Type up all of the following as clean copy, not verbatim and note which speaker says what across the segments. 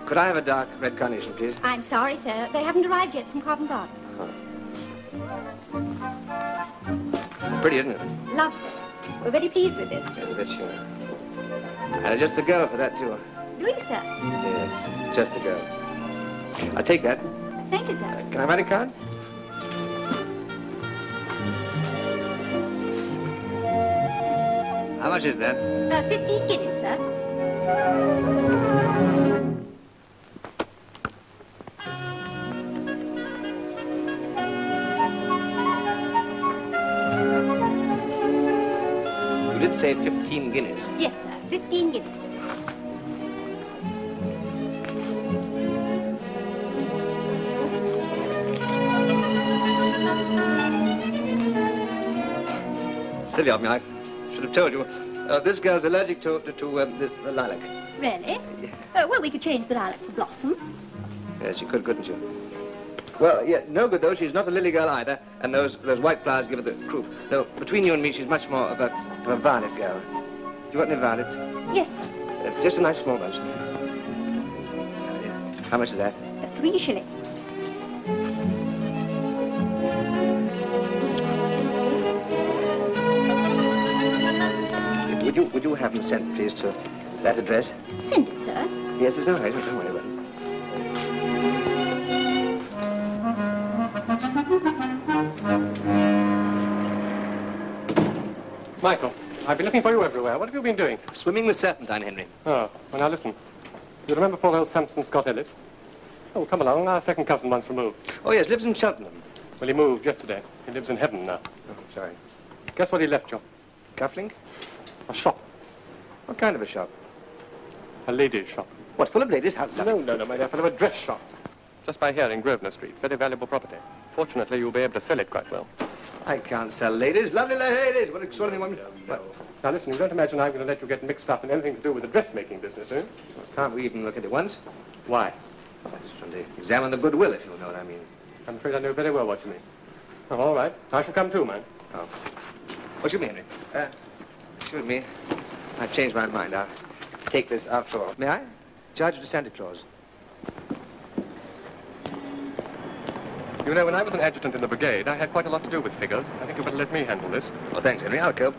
Speaker 1: Could I have a dark red carnation, please?
Speaker 2: I'm sorry, sir. They haven't arrived yet from Covent Garden.
Speaker 1: Pretty, isn't it?
Speaker 2: Lovely. We're very pleased with this.
Speaker 1: Yes, a bit sure. And just the girl for that, too.
Speaker 2: Do you, sir?
Speaker 1: Yes, just the girl. I'll take that.
Speaker 2: Thank you, sir.
Speaker 1: Can I write a card? How much is that?
Speaker 2: 15 guineas, sir.
Speaker 1: You did say 15 guineas.
Speaker 2: Yes, sir. 15 guineas.
Speaker 1: Silly of me, I should have told you. This girl's allergic to this lilac.
Speaker 2: Really?
Speaker 1: Yeah.
Speaker 2: Well, we could change the lilac for blossom.
Speaker 1: Yes, you could, couldn't you? Well, yeah, no good, though. She's not a lily girl either, and those white flowers give her the croup. No, between you and me, she's much more of a violet girl. You got any violets?
Speaker 2: Yes, sir.
Speaker 1: Just a nice small bunch. How much is that?
Speaker 2: 3 shillings.
Speaker 1: Would you have them sent, please, to that address?
Speaker 2: Send it, sir.
Speaker 1: Yes, there's no hurry. Don't worry about it.
Speaker 3: Michael, I've been looking for you everywhere. What have you been doing?
Speaker 1: Swimming with serpentine, Henry.
Speaker 3: Oh, well, now listen. You remember poor old Samson Scott Ellis? Oh, come along. Our second cousin once removed.
Speaker 1: Oh, yes, lives in Cheltenham.
Speaker 3: Well, he moved yesterday. He lives in heaven now.
Speaker 1: Oh, sorry.
Speaker 3: Guess what he left you?
Speaker 1: Cufflink?
Speaker 3: A shop.
Speaker 1: What kind of a shop?
Speaker 3: A ladies' shop.
Speaker 1: What, full of ladies? How lovely.
Speaker 3: No, my dear fellow, a dress shop. Just by here in Grosvenor Street. Very valuable property. Fortunately, you'll be able to sell it quite well.
Speaker 1: I can't sell ladies. Lovely ladies. What extraordinary women. What?
Speaker 3: Now, listen, you don't imagine I'm going to let you get mixed up in anything to do with the dressmaking business, do you?
Speaker 1: Well, can't we even look at it once?
Speaker 3: Why?
Speaker 1: I just want to examine the goodwill, if you know what I mean.
Speaker 3: I'm afraid I know very well what you mean. Oh, all right. I shall come too, man.
Speaker 1: Oh. What you mean, Henry? Excuse me. I've changed my mind. I'll take this after all. May I? Charge you to Santa Claus.
Speaker 3: You know, when I was an adjutant in the brigade, I had quite a lot to do with figures. I think you better let me handle this.
Speaker 1: Oh, thanks, Henry. I'll cope.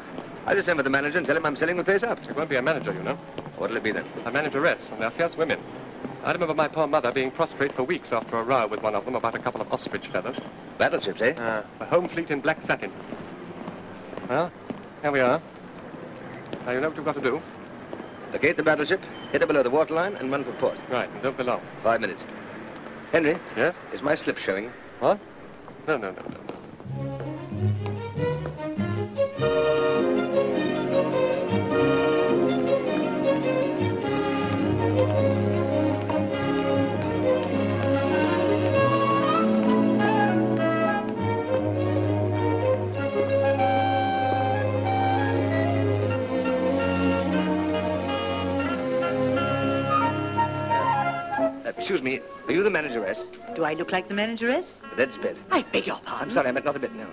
Speaker 1: I'll just send for the manager and tell him I'm selling the place up.
Speaker 3: It won't be a manager, you know.
Speaker 1: What'll it be then?
Speaker 3: A manageress, and they're fierce women. I remember my poor mother being prostrate for weeks after a row with one of them about a couple of ostrich feathers.
Speaker 1: Battleships, eh?
Speaker 3: The home fleet in black satin. Well, here we are. Now, you know what you've got to do?
Speaker 1: Locate the battleship, hit her below the waterline, and run for port.
Speaker 3: Right, and don't be long.
Speaker 1: 5 minutes. Henry?
Speaker 3: Yes?
Speaker 1: Is my slip showing?
Speaker 3: What? No.
Speaker 1: Excuse me, are you the manageress?
Speaker 4: Do I look like the manageress?
Speaker 1: The dead spit.
Speaker 4: I beg your pardon.
Speaker 1: I'm sorry, I meant not a bit, no.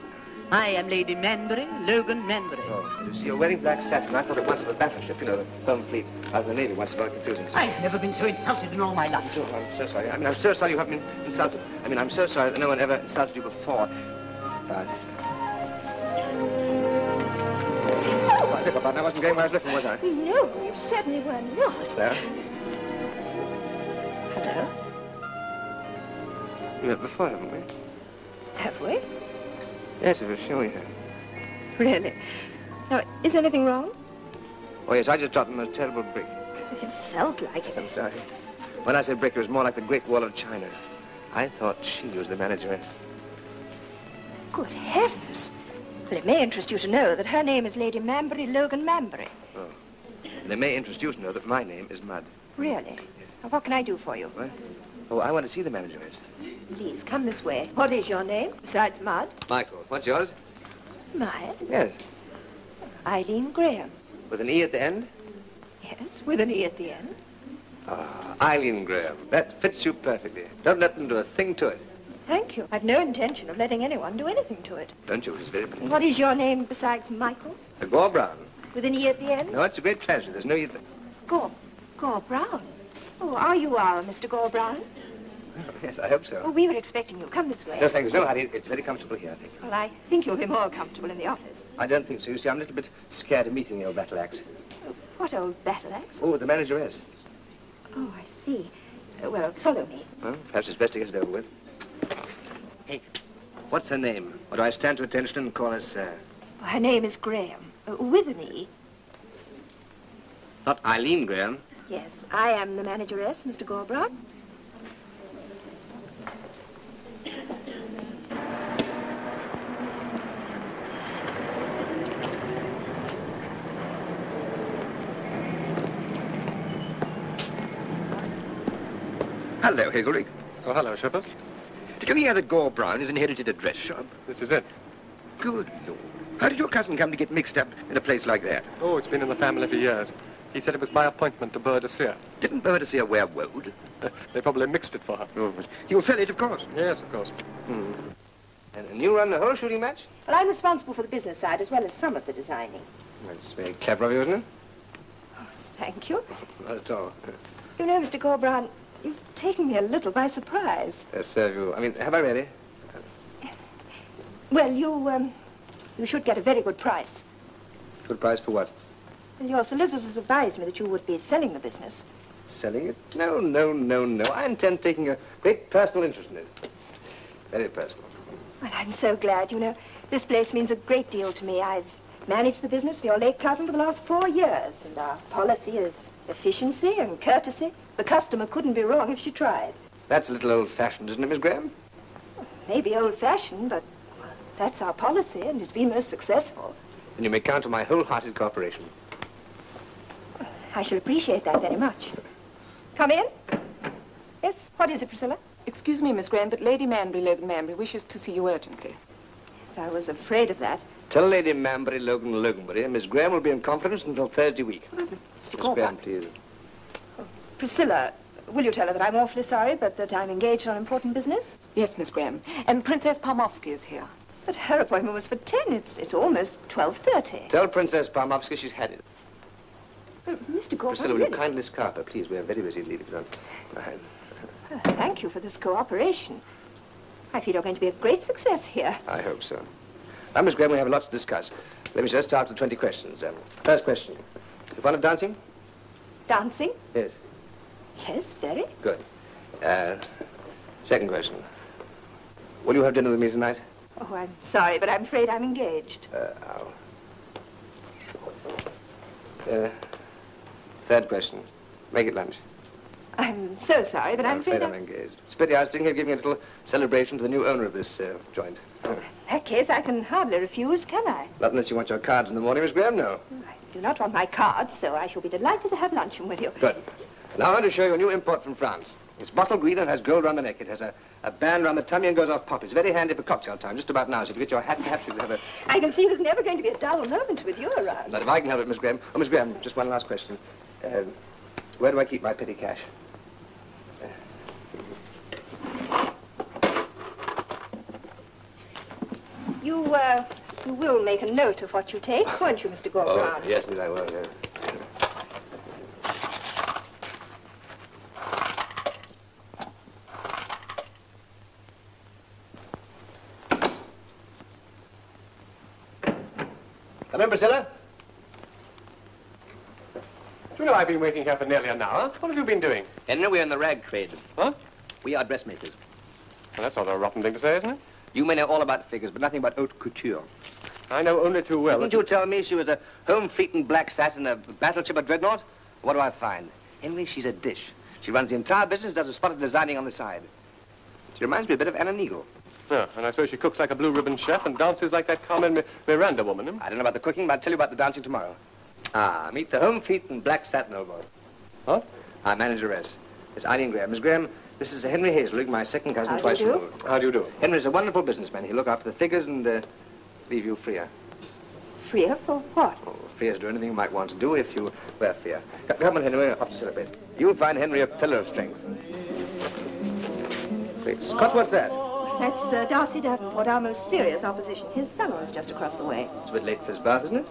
Speaker 4: I am Lady Manbury, Logan Manbury.
Speaker 1: Oh, you see, you're wearing black satin. I thought at once of a battleship, you know, the home fleet out of the Navy once about confusing.
Speaker 4: I've never been so insulted in all my life.
Speaker 1: Oh, I'm so sorry. I'm so sorry you haven't been insulted. I'm so sorry that no one ever insulted you before. Oh, I beg your pardon. I wasn't going where I was looking, was I?
Speaker 2: No, you certainly were not.
Speaker 1: There.
Speaker 2: Hello?
Speaker 1: We met before, haven't we?
Speaker 2: Have we?
Speaker 1: Yes, we sure we have.
Speaker 2: Really? Now, is anything wrong?
Speaker 1: Oh, yes, I just dropped the most terrible brick.
Speaker 2: It felt like it.
Speaker 1: I'm sorry. When I said brick, it was more like the Great Wall of China. I thought she was the manageress.
Speaker 2: Good heavens. Well, it may interest you to know that her name is Lady Manbury Logan Manbury.
Speaker 1: Oh. And it may interest you to know that my name is Mud.
Speaker 2: Really? Now, what can I do for you?
Speaker 1: What? Oh, I want to see the manageress.
Speaker 2: Please, come this way. What is your name, besides Mud?
Speaker 1: Michael. What's yours?
Speaker 2: Mine?
Speaker 1: Yes.
Speaker 2: Eileen Graham.
Speaker 1: With an E at the end?
Speaker 2: Yes, with an E at the end.
Speaker 1: Ah, Eileen Graham. That fits you perfectly. Don't let them do a thing to it.
Speaker 2: Thank you. I've no intention of letting anyone do anything to it.
Speaker 1: Don't you? It's very...
Speaker 2: What is your name besides Michael?
Speaker 1: Gore Brown.
Speaker 2: With an E at the end?
Speaker 1: No, it's a great pleasure. There's no...
Speaker 2: Gore Brown. Oh, are you Mr. Gore-Brown?
Speaker 1: Yes, I hope so.
Speaker 2: Oh, we were expecting you. Come this way.
Speaker 1: No, thanks. No, honey, it's very comfortable here, I think.
Speaker 2: Well, I think you'll be more comfortable in the office.
Speaker 1: I don't think so. You see, I'm a little bit scared of meeting the old battle axe.
Speaker 2: Oh, what old battle axe?
Speaker 1: Oh, the manageress.
Speaker 2: Oh, I see. Well, follow me.
Speaker 1: Well, perhaps it's best to get it over with. Hey, what's her name? Or do I stand to attention and call her sir?
Speaker 2: Her name is Graham. With an E.
Speaker 1: Not Eileen Graham.
Speaker 2: Yes, I am the manageress, Mr. Gore-Brown.
Speaker 1: Hello, Hazelrig.
Speaker 3: Oh, hello, Herbert.
Speaker 1: Did you hear that Gore-Brown has inherited a dress shop?
Speaker 3: This is it.
Speaker 1: Good Lord. How did your cousin come to get mixed up in a place like that?
Speaker 3: Oh, it's been in the family for years. He said it was by appointment to Boadicea.
Speaker 1: Didn't Boadicea wear woad?
Speaker 3: They probably mixed it for her.
Speaker 1: Oh, but you'll sell it, of course.
Speaker 3: Yes, of course.
Speaker 1: Hmm. And you run the whole shooting match?
Speaker 2: Well, I'm responsible for the business side as well as some of the designing.
Speaker 1: That's very clever of you, isn't it?
Speaker 2: Thank you.
Speaker 1: Not at all.
Speaker 2: You know, Mr. Gore-Brown, you've taken me a little by surprise.
Speaker 1: Yes, sir, you. I mean, have I really?
Speaker 2: Well, you should get a very good price.
Speaker 1: Good price for what?
Speaker 2: Well, your solicitors advised me that you would be selling the business.
Speaker 1: Selling it? No, no, no, no. I intend taking a great personal interest in it. Very personal.
Speaker 2: Well, I'm so glad. You know, this place means a great deal to me. I've managed the business for your late cousin for the last 4 years, and our policy is efficiency and courtesy. The customer couldn't be wrong if she tried.
Speaker 1: That's a little old-fashioned, isn't it, Miss Graham?
Speaker 2: Maybe old-fashioned, but that's our policy, and it's been most successful.
Speaker 1: And you may count on my wholehearted cooperation.
Speaker 2: I shall appreciate that very much. Come in. Yes, what is it, Priscilla?
Speaker 5: Excuse me, Miss Graham, but Lady Logan Manbury wishes to see you urgently.
Speaker 2: Yes, I was afraid of that.
Speaker 1: Tell Lady Loganbury, Miss Graham will be in conference until Thursday week.
Speaker 2: Mr.
Speaker 1: Miss Graham,
Speaker 2: Gore-Brown.
Speaker 1: please.
Speaker 2: Priscilla, will you tell her that I'm awfully sorry, but that I'm engaged on important business?
Speaker 5: Yes, Miss Graham. And Princess Palmovsky is here.
Speaker 2: But her appointment was for 10. It's almost 12:30.
Speaker 1: Tell Princess Palmovsky she's had it.
Speaker 2: Mr. Gore-Brown,
Speaker 1: Priscilla, will you
Speaker 2: really?
Speaker 1: kindly scarp her, please? We're very busy. Leave it on.
Speaker 2: Thank you for this cooperation. I feel you're going to be a great success here.
Speaker 1: I hope so. Now, Miss Graham, we have a lot to discuss. Let me just start with 20 questions. First question. You fond of dancing?
Speaker 2: Dancing?
Speaker 1: Yes.
Speaker 2: Yes, very.
Speaker 1: Good. Second question. Will you have dinner with me tonight?
Speaker 2: Oh, I'm sorry, but I'm afraid I'm engaged.
Speaker 1: Third question. Make it lunch.
Speaker 2: I'm so sorry, but I'm afraid
Speaker 1: I'm engaged. It's a pity. I was thinking of giving a little celebration to the new owner of this joint.
Speaker 2: In that case, I can hardly refuse, can I?
Speaker 1: Not unless you want your cards in the morning, Miss Graham, no.
Speaker 2: I do not want my cards, so I shall be delighted to have luncheon with you.
Speaker 1: Good. Now I want to show you a new import from France. It's bottle green and has gold around the neck. It has a band around the tummy and goes off pop. It's very handy for cocktail time, just about now. So if you get your hat, perhaps you could have a...
Speaker 2: I can see there's never going to be a dull moment with you around.
Speaker 1: Not if I can help it, Miss Graham. Oh, Miss Graham, just one last question. Where do I keep my petty cash?
Speaker 2: You will make a note of what you take, won't you, Mr. Gore-Brown?
Speaker 1: Oh, yes, indeed I will, yeah. Come in, Priscilla.
Speaker 3: Do you know I've been waiting here for nearly an hour? What have you been doing?
Speaker 1: Henry, we're in the rag trade.
Speaker 3: Huh?
Speaker 1: We are dressmakers.
Speaker 3: Well, that's not a rotten thing to say, isn't it?
Speaker 1: You may know all about figures, but nothing about haute couture.
Speaker 3: I know only too well.
Speaker 1: Didn't you tell me she was a home fleet in black satin, a battleship, a dreadnought? What do I find? Henry, she's a dish. She runs the entire business, does a spot of designing on the side. She reminds me a bit of Anna Neagle.
Speaker 3: Yeah, and I suppose she cooks like a blue ribbon chef and dances like that Carmen Miranda woman, eh?
Speaker 1: I don't know about the cooking, but I'll tell you about the dancing tomorrow. Ah, meet the home fleet in black satin, old boy.
Speaker 3: Huh?
Speaker 1: Our manageress. Miss Eileen Graham. Miss Graham, this is Henry Hazelrig, my second cousin,
Speaker 2: How do
Speaker 1: twice
Speaker 2: you do?
Speaker 1: removed.
Speaker 3: How do you do?
Speaker 1: Henry's a wonderful businessman. He'll look after the figures and leave you freer.
Speaker 2: Freer for what?
Speaker 1: Oh, freer to do anything you might want to do if you were freer. Come on, Henry, we're off to celebrate. You'll find Henry a pillar of strength. Great Scott, what's that?
Speaker 2: That's Darcy Davenport, our most serious opposition. His salon's just across the way.
Speaker 1: It's a bit late for his bath, isn't it?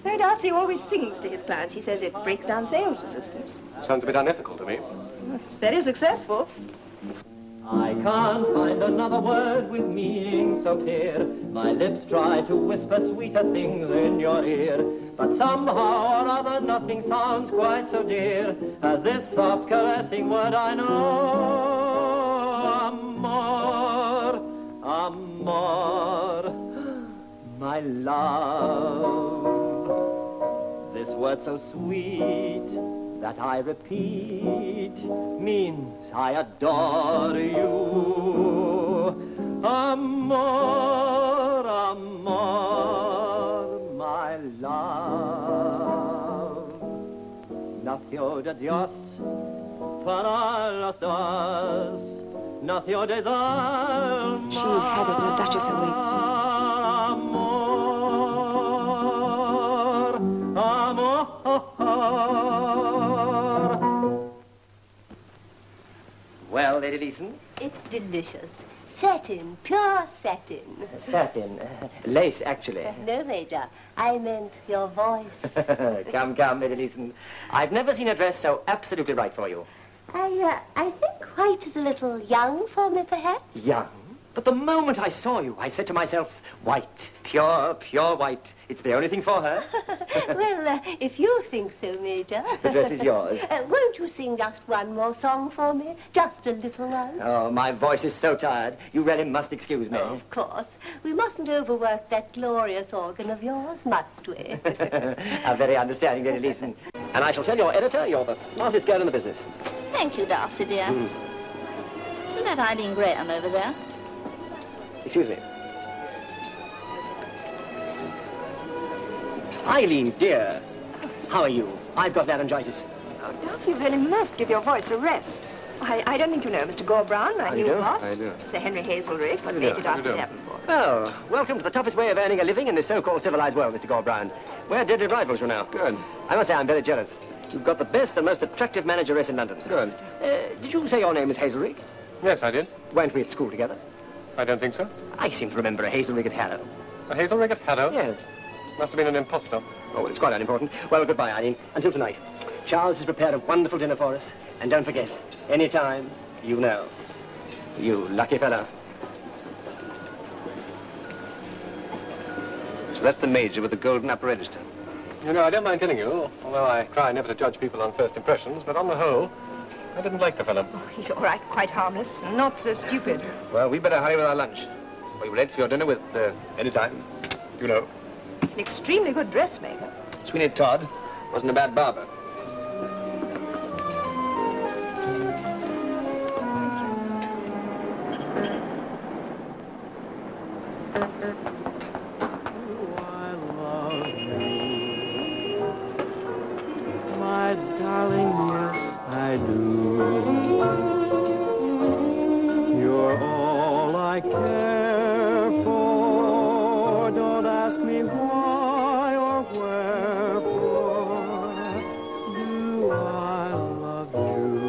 Speaker 2: No, Darcy always sings to his clients. He says it breaks down sales resistance.
Speaker 3: Sounds a bit unethical to me.
Speaker 2: It's very successful.
Speaker 6: I can't find another word with meaning so clear. My lips try to whisper sweeter things in your ear, but somehow or other nothing sounds quite so dear as this soft caressing word I know. Amor, amor, my love. This word so sweet that I repeat means I adore you. Amor, amor, my love. Nació de Dios para los dos. Nació de almas.
Speaker 5: She's had it, the Duchess awaits.
Speaker 6: Amor, amor. Well, Lady Leeson?
Speaker 7: It's delicious. Satin, pure satin.
Speaker 6: Satin. Lace, actually.
Speaker 7: No, Major. I meant your voice.
Speaker 6: Come, come, Lady Leeson. I've never seen a dress so absolutely right for you.
Speaker 7: I think white is a little young for me, perhaps.
Speaker 6: Young? But the moment I saw you, I said to myself, white, pure, pure white. It's the only thing for her.
Speaker 7: Well, if you think so, Major.
Speaker 6: The dress is yours.
Speaker 7: Won't you sing just one more song for me? Just a little one?
Speaker 6: Oh, my voice is so tired. You really must excuse me.
Speaker 7: Oh, of course. We mustn't overwork that glorious organ of yours, must we?
Speaker 6: A very understanding, Lady Leeson. And I shall tell your editor you're the smartest girl in the business.
Speaker 8: Thank you, Darcy, dear. Isn't that Eileen Graham over there?
Speaker 6: Excuse me. Eileen, dear. How are you? I've got laryngitis.
Speaker 2: Oh, Darcy, you really must give your voice a rest. I don't think you know Mr. Gore Brown, my new boss.
Speaker 1: I do.
Speaker 2: Sir Henry Hazelrigg,
Speaker 6: How do you
Speaker 2: Major
Speaker 6: know?
Speaker 2: Darcy Davenport.
Speaker 6: Well, welcome to the toughest way of earning a living in this so-called civilized world, Mr. Gore Brown. We're deadly rivals, you know.
Speaker 1: Good.
Speaker 6: I must say I'm very jealous. You've got the best and most attractive manageress in London.
Speaker 1: Good.
Speaker 6: Did you say your name is Hazelrigg?
Speaker 3: Yes, I did.
Speaker 6: Weren't we at school together?
Speaker 3: I don't think so.
Speaker 6: I seem to remember a Hazelrigg at Harrow.
Speaker 3: A Hazelrigg at Harrow?
Speaker 6: Yes.
Speaker 3: Must have been an impostor.
Speaker 6: Oh, well, it's quite unimportant. Well, goodbye, Eileen. Until tonight. Charles has prepared a wonderful dinner for us. And don't forget, anytime, you know. You lucky fellow.
Speaker 1: So that's the major with the golden upper register.
Speaker 3: You know, I don't mind telling you, although I try never to judge people on first impressions, but on the whole, I didn't like the fellow.
Speaker 2: Oh, he's all right, quite harmless, not so stupid.
Speaker 1: Well, we better hurry with our lunch. We were late for your dinner with anytime. You know.
Speaker 2: He's an extremely good dressmaker.
Speaker 1: Sweeney Todd wasn't a bad barber.
Speaker 6: My darling, yes, I do. You're all I care for. Don't ask me why or wherefore. Do I love you?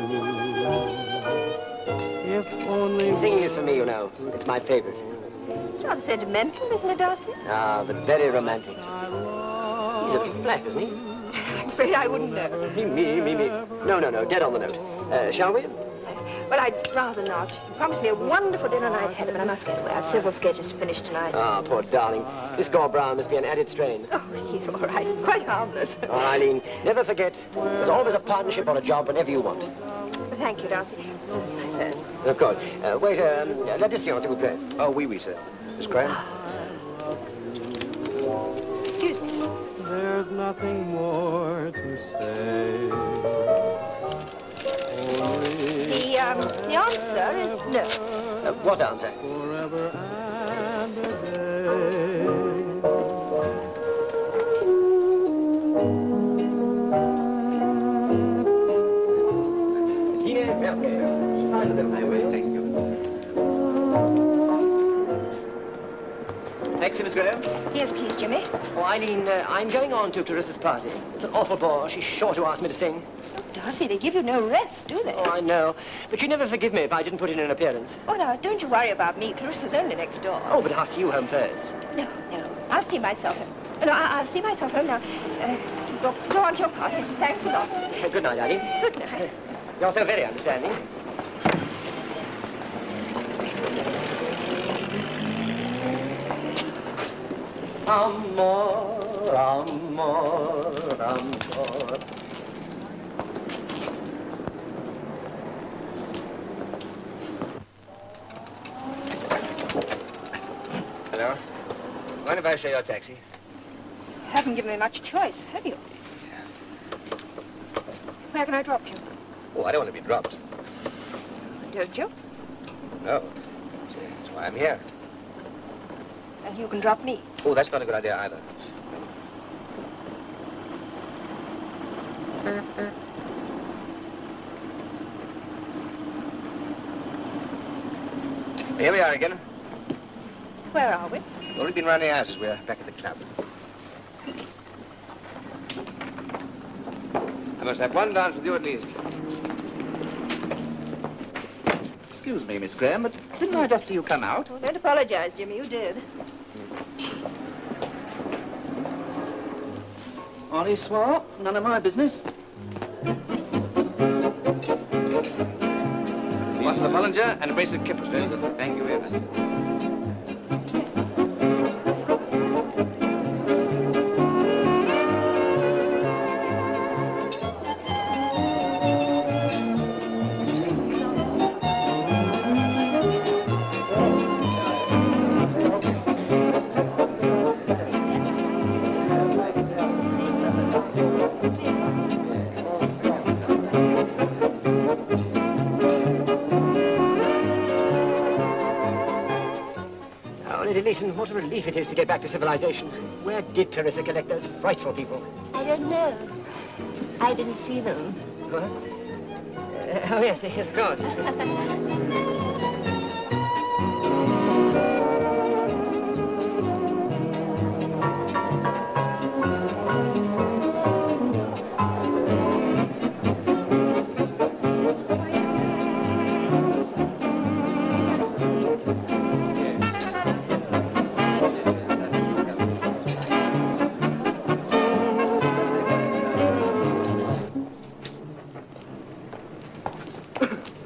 Speaker 6: If only... Singing is for me, you know. It's my favorite.
Speaker 2: It's rather sentimental, isn't it, Darcy?
Speaker 6: Ah, but very romantic. He's a little flat, isn't he?
Speaker 2: I'm afraid I wouldn't know.
Speaker 6: Me. No, dead on the note. Shall we?
Speaker 2: Well, I'd rather not. You promised me a wonderful dinner night ahead, but I must get away. I've several sketches to finish tonight.
Speaker 6: Ah, poor darling. This Gore Brown must be an added strain.
Speaker 2: Oh, he's all right. He's quite harmless.
Speaker 6: Oh, Eileen, never forget, there's always a partnership or a job whenever you want.
Speaker 2: Thank you, Darcy. First.
Speaker 6: Of course. Waiter, l'addition, s'il vous plaît.
Speaker 1: Oh, oui, sir. Miss Graham?
Speaker 2: Excuse me.
Speaker 6: There's nothing more to say.
Speaker 2: The answer is no.
Speaker 6: What answer? Forever and a
Speaker 1: Thank you.
Speaker 6: Taxi, Miss Graham?
Speaker 2: Yes, please, Jimmy.
Speaker 6: Oh, Eileen, I'm going on to Clarissa's party. It's an awful bore. She's sure to ask me to sing.
Speaker 2: Oh, Darcy, they give you no rest, do they?
Speaker 6: Oh, I know. But you never forgive me if I didn't put in an appearance.
Speaker 2: Oh, no, don't you worry about me. Clarissa's only next door.
Speaker 6: Oh, but I'll see you home first.
Speaker 2: No, no. I'll see myself home. No, I'll see myself home now. Go on to your party. Thanks a lot.
Speaker 6: Good night, Eileen.
Speaker 2: Good night.
Speaker 6: You're so very understanding. Amor, amor, amor.
Speaker 1: Hello. Mind if I show your taxi?
Speaker 2: You haven't given me much choice, have you? Where can I drop you?
Speaker 1: Oh, I don't want to be dropped.
Speaker 2: Don't you?
Speaker 1: No. That's why I'm here.
Speaker 2: And you can drop me.
Speaker 1: Oh, that's not a good idea either. Here we are again.
Speaker 2: Where are we?
Speaker 1: We've already been round the houses. We're back at the club. I must have one dance with you at least.
Speaker 9: Excuse me, Miss Graham, but didn't I just see you come out?
Speaker 2: Oh, don't apologize, Jimmy. You did.
Speaker 9: Ollie Swart, none of my business.
Speaker 1: Bottles of Bollinger and a brace of Phipps. Very good, sir. Thank you very much.
Speaker 6: Listen, what a relief it is to get back to civilization. Where did Clarissa collect those frightful people?
Speaker 7: I don't know. I didn't see them.
Speaker 6: What? Oh, yes, of course.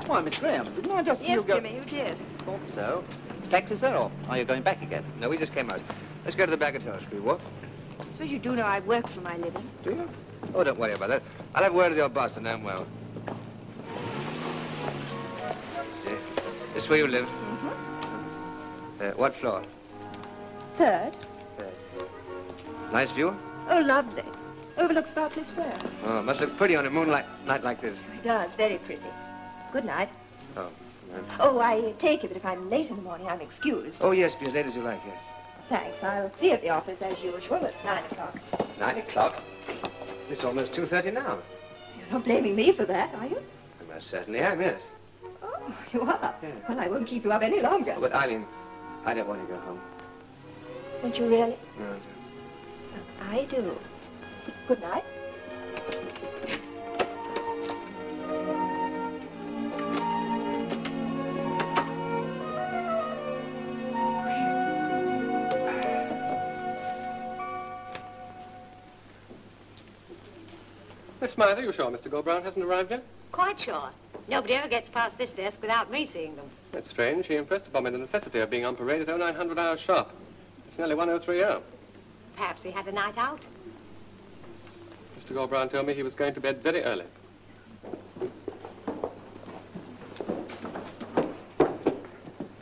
Speaker 9: Why, Miss Graham, didn't I just see you
Speaker 2: Yes,
Speaker 9: go...
Speaker 2: Jimmy, you did.
Speaker 9: Thought so. Taxi, sir, or are you going back again?
Speaker 1: No, we just came out. Let's go to the bagatelle, shall we walk?
Speaker 2: I suppose you do know I work for my living.
Speaker 1: Do you? Oh, don't worry about that. I'll have a word with your boss and know him well. See, this is where you live?
Speaker 2: Mm-hmm.
Speaker 1: What floor?
Speaker 2: Third.
Speaker 1: Nice view?
Speaker 2: Oh, lovely. Overlooks Berkeley Square.
Speaker 1: Oh, must look pretty on a moonlight night like this.
Speaker 2: It does, very pretty. Good night.
Speaker 1: Oh, no.
Speaker 2: Oh, I take it that if I'm late in the morning, I'm excused.
Speaker 1: Oh, yes, be as late as you like, yes.
Speaker 2: Thanks. I'll be at the office as usual at 9 o'clock.
Speaker 1: 9 o'clock? It's almost 2:30 now.
Speaker 2: You're not blaming me for that, are you?
Speaker 1: I most certainly am, yes.
Speaker 2: Oh, you are?
Speaker 1: Yeah.
Speaker 2: Well, I won't keep you up any longer.
Speaker 1: Oh, but Eileen, I don't want to go home.
Speaker 2: Don't you really?
Speaker 1: No.
Speaker 2: I do. Good night.
Speaker 3: Miss Smythe, are you sure Mr. Goldbrown hasn't arrived yet?
Speaker 7: Quite sure. Nobody ever gets past this desk without me seeing them.
Speaker 3: That's strange. He impressed upon me the necessity of being on parade at 0900 hours sharp. It's nearly 1030.
Speaker 7: Perhaps he had a night out.
Speaker 3: Mr. Goldbrown told me he was going to bed very early.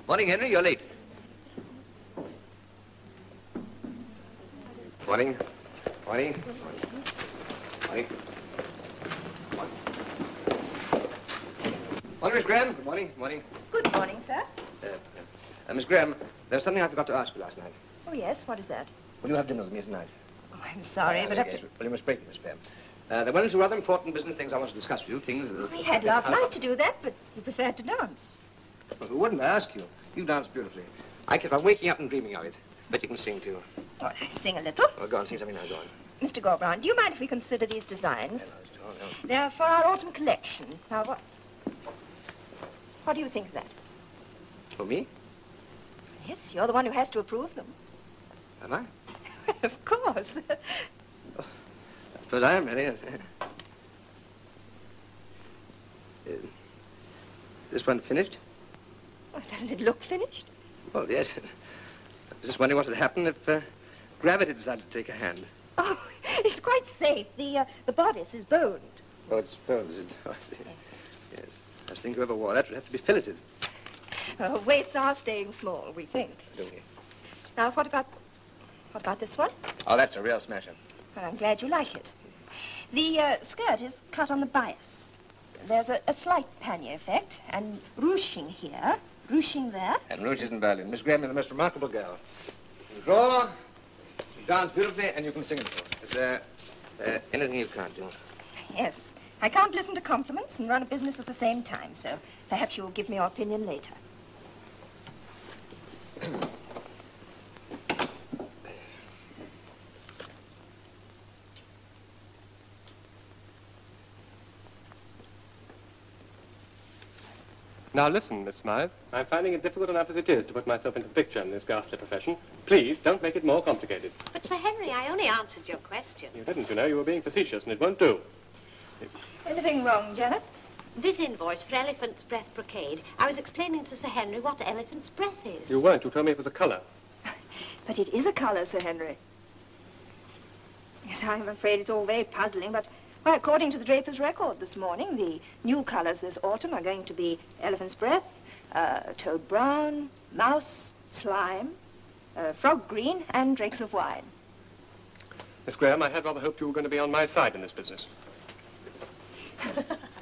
Speaker 1: Morning, Henry. You're late. Morning. Morning. Morning. Morning, Miss Graham. Good morning. Morning.
Speaker 2: Good morning, sir.
Speaker 1: Miss Graham, there was something I forgot to ask you last night.
Speaker 2: Oh, yes. What is that?
Speaker 1: Will you have dinner with me tonight?
Speaker 2: Oh, I'm sorry, but...
Speaker 1: Well, you must break it, Miss Graham. There were one or two rather important business things I want to discuss with you, things that...
Speaker 2: We had last night to do that, but you preferred to dance.
Speaker 1: Well, who wouldn't I ask you? You dance beautifully. I kept on waking up and dreaming of it. Bet you can sing, too.
Speaker 2: Oh, I sing a little.
Speaker 1: Well, go on, sing something now, go on.
Speaker 2: Mr. Gorbrown, do you mind if we consider these designs?
Speaker 1: No.
Speaker 2: They're for our autumn collection. Now, what do you think of that?
Speaker 1: For me?
Speaker 2: Yes, you're the one who has to approve them.
Speaker 1: Am I?
Speaker 2: Of course.
Speaker 1: But I am, really. This one finished?
Speaker 2: Well, doesn't it look finished?
Speaker 1: Well, yes. I was just wondering what would happen if gravity decided to take a hand.
Speaker 2: Oh, it's quite safe. The bodice is boned.
Speaker 1: Oh, it's boned, is it? Oh, I see. Yes. I was thinking whoever wore that would have to be filleted.
Speaker 2: Waists are staying small, we think.
Speaker 1: Don't we?
Speaker 2: Now, what about this one?
Speaker 1: Oh, that's a real smasher.
Speaker 2: Well, I'm glad you like it. The skirt is cut on the bias. There's a slight pannier effect, and ruching here, ruching there.
Speaker 1: And rouge is in Berlin. Miss Graham is the most remarkable girl. You can draw, you dance beautifully, and you can sing, of course. Is there anything you can't do?
Speaker 2: Yes. I can't listen to compliments and run a business at the same time, so perhaps you'll give me your opinion later.
Speaker 3: Now listen, Miss Smythe. I'm finding it difficult enough as it is to put myself into the picture in this ghastly profession. Please, don't make it more complicated.
Speaker 7: But, Sir Henry, I only answered your question.
Speaker 3: You didn't, you know. You were being facetious, and it won't do.
Speaker 2: Anything wrong, Janet?
Speaker 7: This invoice for elephant's breath brocade, I was explaining to Sir Henry what elephant's breath is.
Speaker 3: You weren't. You told me it was a colour.
Speaker 2: But it is a colour, Sir Henry. Yes, I'm afraid it's all very puzzling, but, well, according to the Draper's record this morning, the new colours this autumn are going to be elephant's breath, toad brown, mouse, slime, frog green, and dregs of wine.
Speaker 3: Miss Graham, I had rather hoped you were going to be on my side in this business.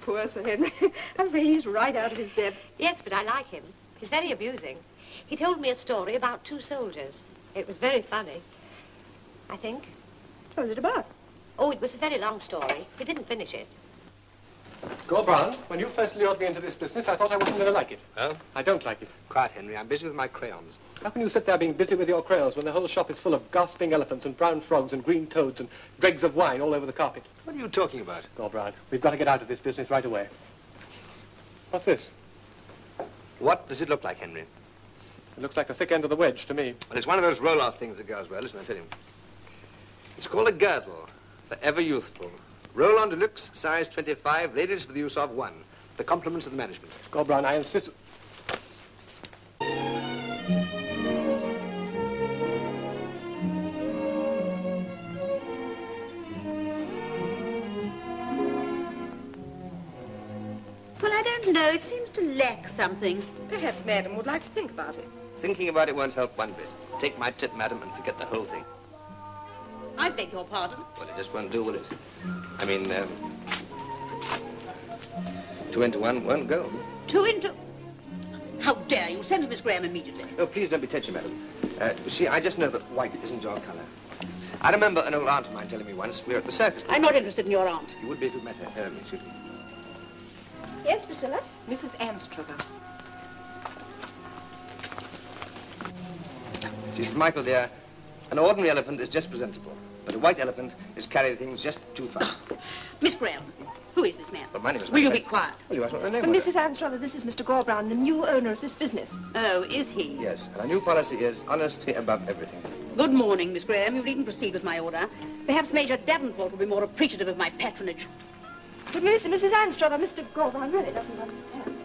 Speaker 2: Poor Sir Henry. I'm afraid he's right out of his depth.
Speaker 7: Yes, but I like him. He's very amusing. He told me a story about two soldiers. It was very funny, I think.
Speaker 2: What was it about?
Speaker 7: Oh, it was a very long story. He didn't finish it.
Speaker 3: Gorbrown, when you first lured me into this business, I thought I wasn't going to like it.
Speaker 1: Oh?
Speaker 3: I don't like it.
Speaker 1: Quiet, Henry. I'm busy with my crayons.
Speaker 3: How can you sit there being busy with your crayons when the whole shop is full of gasping elephants and brown frogs and green toads and dregs of wine all over the carpet?
Speaker 1: What are you talking about?
Speaker 3: Gorbrown, we've got to get out of this business right away. What's this?
Speaker 1: What does it look like, Henry?
Speaker 3: It looks like the thick end of the wedge to me.
Speaker 1: Well, it's one of those roll-off things that girls wear. Listen, I tell you. It's called a girdle, forever youthful. Roll-on deluxe, size 25, ladies for the use of one. The compliments of the management.
Speaker 3: Gorbrown, I insist...
Speaker 4: Well, I don't know. It seems to lack something.
Speaker 2: Perhaps Madam would like to think about it.
Speaker 1: Thinking about it won't help one bit. Take my tip, madam, and forget the whole thing.
Speaker 4: I beg your pardon.
Speaker 1: Well, it just won't do, will it? I mean, 2 into 1 won't go.
Speaker 4: 2 into... How dare you? Send Miss Graham immediately.
Speaker 1: No, please don't be touchy, madam. You see, I just know that white isn't your colour. I remember an old aunt of mine telling me once, we were at the circus.
Speaker 4: I'm not interested in your aunt.
Speaker 1: You would be if you met her. Excuse me.
Speaker 2: Yes, Priscilla?
Speaker 5: Mrs. Anstruther.
Speaker 1: She said, Michael, dear, an ordinary elephant is just presentable, but a white elephant is carrying things just too far.
Speaker 4: Miss Graham, who is this man?
Speaker 1: Well, my name is...
Speaker 4: Will you be quiet?
Speaker 1: Well, you asked what my name
Speaker 2: But
Speaker 1: was.
Speaker 2: Mrs. Anstruther, this is Mr. Gorbrown, the new owner of this business.
Speaker 4: Oh, is he?
Speaker 1: Yes, and our new policy is honesty above everything.
Speaker 4: Good morning, Miss Graham. You needn't proceed with my order. Perhaps Major Davenport will be more appreciative of my patronage.
Speaker 2: But Mrs. Anstruther, Mr. Gorbrown really doesn't understand.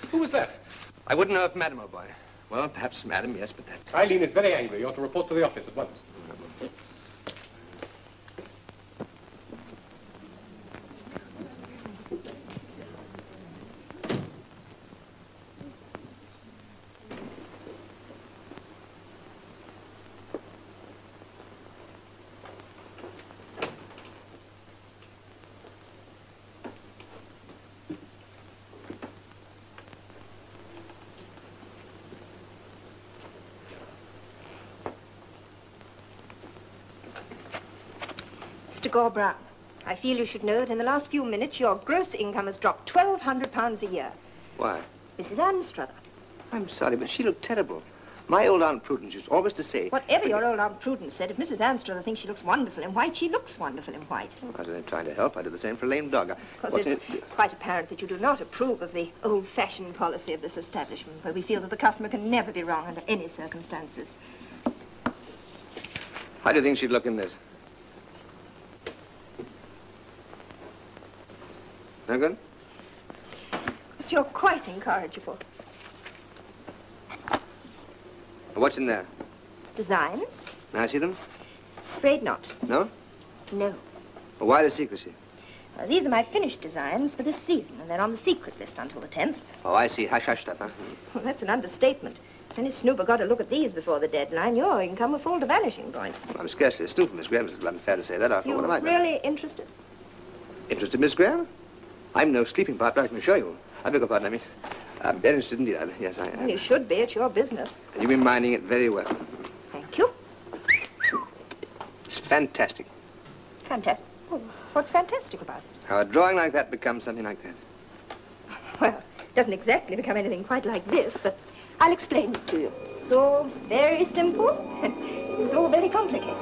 Speaker 3: Who was that?
Speaker 1: I wouldn't know if Madam O'Boy. Well, perhaps Madam, yes, but that...
Speaker 3: Eileen is very angry. You ought to report to the office at once.
Speaker 2: Mr. Gore Brown, I feel you should know that in the last few minutes your gross income has dropped £1,200 a year.
Speaker 1: Why?
Speaker 2: Mrs. Anstruther.
Speaker 1: I'm sorry, but she looked terrible. My old Aunt Prudence used always to say...
Speaker 2: Whatever your old Aunt Prudence said, if Mrs. Anstruther thinks she looks wonderful in white, she looks wonderful in white.
Speaker 1: Oh, I was only trying to help. I do the same for a lame dog.
Speaker 2: Because it's quite apparent that you do not approve of the old-fashioned policy of this establishment, where we feel that the customer can never be wrong under any circumstances.
Speaker 1: How do you think she'd look in this? No good?
Speaker 2: Yes, you're quite incorrigible.
Speaker 1: What's in there?
Speaker 2: Designs?
Speaker 1: May I see them?
Speaker 2: Afraid not.
Speaker 1: No?
Speaker 2: No.
Speaker 1: Well, why the secrecy?
Speaker 2: Well, these are my finished designs for this season, and they're on the secret list until the 10th.
Speaker 1: Oh, I see. Hush-hush stuff, huh?
Speaker 2: Well, that's an understatement. If any snooper got a look at these before the deadline, your income would fall to vanishing point.
Speaker 1: Well, I'm scarcely a snooper, Miss Graham. It's unfair to say that after what am I
Speaker 2: You're really interested?
Speaker 1: Interested, Miss Graham? I'm no sleeping partner, I can assure you. I beg your pardon, I mean. I'm very interested indeed. Yes, I am.
Speaker 2: Well, you should be. It's your business.
Speaker 1: And you've been minding it very well.
Speaker 2: Thank you.
Speaker 1: It's fantastic.
Speaker 2: Fantastic. Well, what's fantastic about it?
Speaker 1: How a drawing like that becomes something like that.
Speaker 2: Well, it doesn't exactly become anything quite like this, but I'll explain it to you. It's all very simple. It's all very complicated.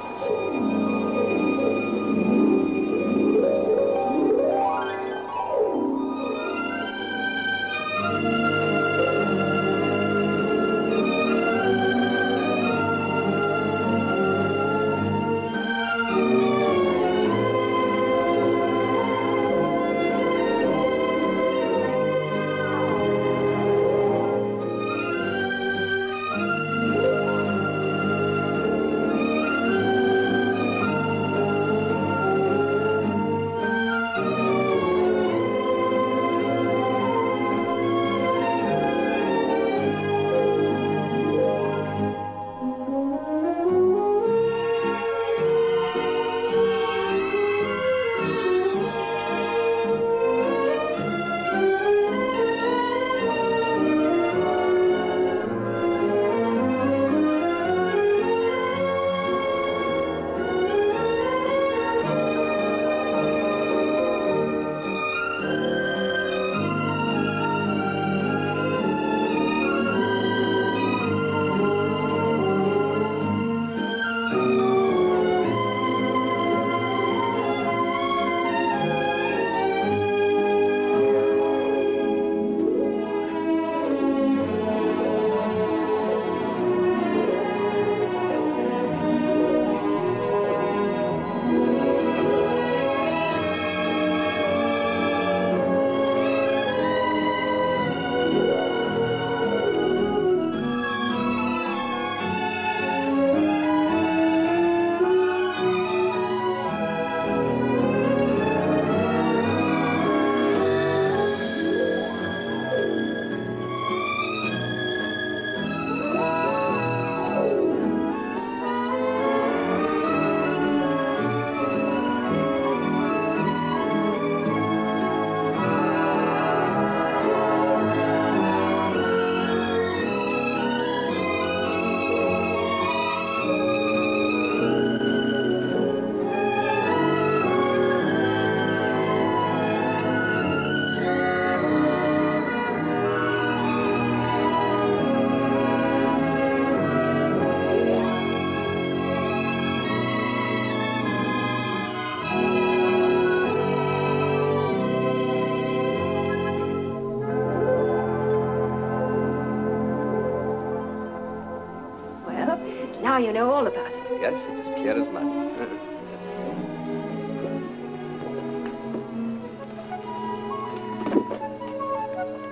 Speaker 2: Now you know all about it.
Speaker 1: Yes, it's as clear as mud.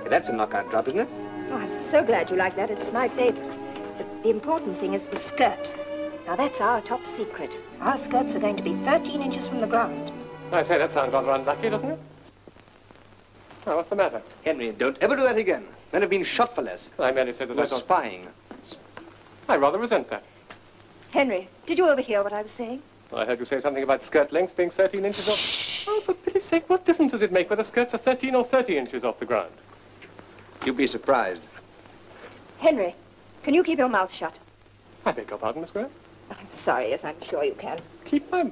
Speaker 1: That's a knockout drop, isn't it?
Speaker 2: Oh, I'm so glad you like that. It's my favorite. But the important thing is the skirt. Now, that's our top secret. Our skirts are going to be 13 inches from the ground.
Speaker 3: I say, that sounds rather unlucky, doesn't it? Oh, what's the matter?
Speaker 1: Henry, don't ever do that again. Men have been shot for less.
Speaker 3: I merely said that
Speaker 1: You're
Speaker 3: I thought...
Speaker 1: spying.
Speaker 3: I rather resent that.
Speaker 2: Henry, did you overhear what I was saying?
Speaker 3: I heard you say something about skirt lengths being 13 inches off. Oh, for pity's sake, what difference does it make whether skirts are 13 or 30 inches off the ground?
Speaker 1: You'd be surprised.
Speaker 2: Henry, can you keep your mouth shut?
Speaker 3: I beg your pardon, Miss Graham?
Speaker 2: I'm sorry, yes, I'm sure you can.
Speaker 3: Keep my...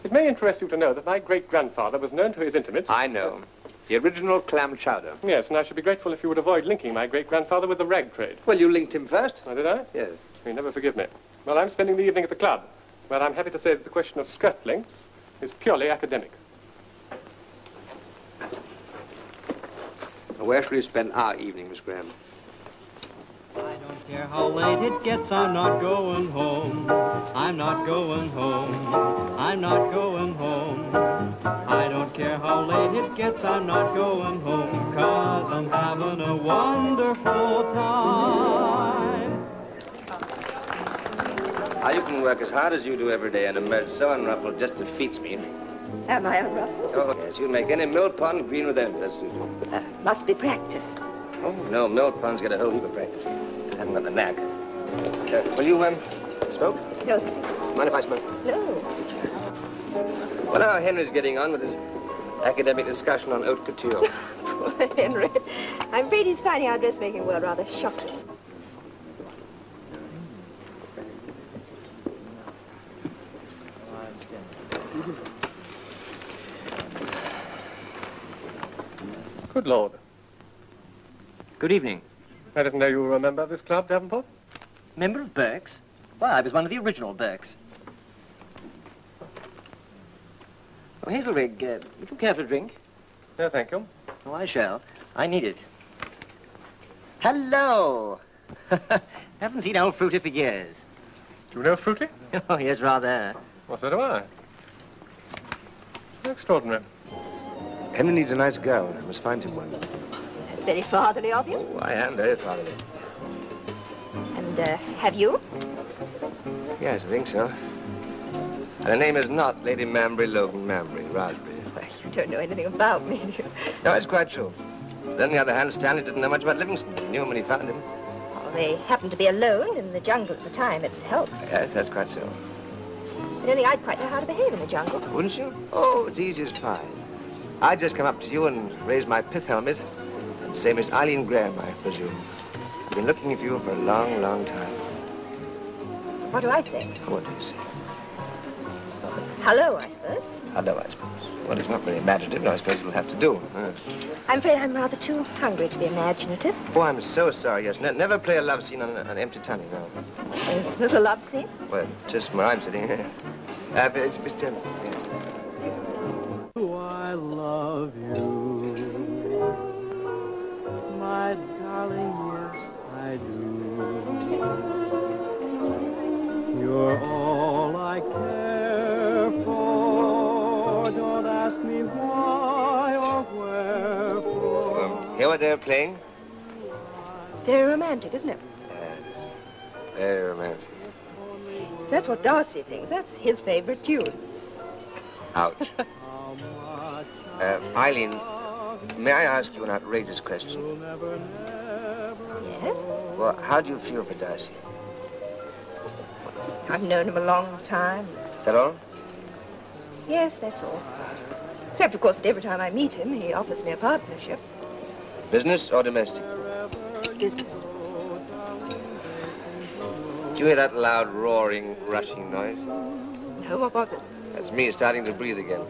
Speaker 3: It may interest you to know that my great-grandfather was known to his intimates...
Speaker 1: I know. The original clam chowder.
Speaker 3: Yes, and I should be grateful if you would avoid linking my great-grandfather with the rag trade.
Speaker 1: Well, you linked him first.
Speaker 3: Oh, did I?
Speaker 1: Yes.
Speaker 3: You never forgive me. Well, I'm spending the evening at the club, where I'm happy to say that the question of skirt lengths is purely academic.
Speaker 1: Where shall we spend our evening, Miss Graham?
Speaker 6: I don't care how late it gets, I'm not going home. I'm not going home. I'm not going home. I don't care how late it gets, I'm not going home. 'Cause I'm having a wonderful time.
Speaker 1: How you can work as hard as you do every day and emerge so unruffled just defeats me.
Speaker 2: Am I unruffled?
Speaker 1: Oh, yes, you'll make any mill pond green with envy. That's what you do.
Speaker 2: Must be practice.
Speaker 1: Oh, no, mill ponds get a whole heap of practice. I haven't got the knack. Will you, smoke?
Speaker 2: No, thanks.
Speaker 1: Mind if I smoke?
Speaker 2: No.
Speaker 1: Well, now Henry's getting on with his academic discussion on haute couture.
Speaker 2: Poor Henry. I'm afraid he's finding our dressmaking world rather shocking.
Speaker 3: Good Lord.
Speaker 10: Good evening.
Speaker 3: I didn't know you were a member of this club, Davenport.
Speaker 10: Member of Burke's? Why, I was one of the original Burkes. Oh, Hazelrig, would you care for a drink?
Speaker 3: No, thank you.
Speaker 10: Oh, I shall. I need it. Hello! Haven't seen old Fruity for years.
Speaker 3: Do you know Fruity?
Speaker 10: Oh, yes, rather.
Speaker 3: Well, so do I. Extraordinary.
Speaker 1: Henry needs a nice girl. I must find him one.
Speaker 2: That's very fatherly of you.
Speaker 1: Oh, I am very fatherly.
Speaker 2: And, have you?
Speaker 1: Yes, I think so. And her name is not Lady Mambry Logan Mambry, Raspberry.
Speaker 2: Well, you don't know anything about me, do you?
Speaker 1: No, it's quite true. But on the other hand, Stanley didn't know much about Livingston. He knew him when he found him.
Speaker 2: Well, they happened to be alone in the jungle at the time. It helped.
Speaker 1: Yes, that's quite so.
Speaker 2: I don't think I'd quite know how to behave in the jungle.
Speaker 1: Wouldn't you? Oh, it's easy as pie. I'd just come up to you and raise my pith helmet and say, Miss Eileen Graham, I presume. I've been looking for you for a long, long time.
Speaker 2: What do I say?
Speaker 1: What do you say?
Speaker 2: Hello, I suppose.
Speaker 1: Hello, I suppose. Well, it's not very imaginative, but I suppose it'll have to do.
Speaker 2: I'm afraid I'm rather too hungry to be imaginative.
Speaker 1: Oh, I'm so sorry, yes. Never play a love scene on an empty tummy, no.
Speaker 2: Is this a love scene?
Speaker 1: Well, just where I'm sitting. Mr.
Speaker 6: I love you, my darling, yes, I do. You're all I care for. Don't ask me why or wherefore.
Speaker 1: Hear what they're playing?
Speaker 2: Very romantic, isn't it?
Speaker 1: Yes. Very romantic.
Speaker 2: That's what Darcy thinks. That's his favorite tune.
Speaker 1: Ouch. Eileen, may I ask you an outrageous question?
Speaker 2: Yes?
Speaker 1: Well, how do you feel for Darcy?
Speaker 2: I've known him a long time.
Speaker 1: Is that all?
Speaker 2: Yes, that's all. Except, of course, that every time I meet him, he offers me a partnership.
Speaker 1: Business or domestic?
Speaker 2: Business.
Speaker 1: Did you hear that loud, roaring, rushing noise?
Speaker 2: No, what was it?
Speaker 1: That's me starting to breathe again.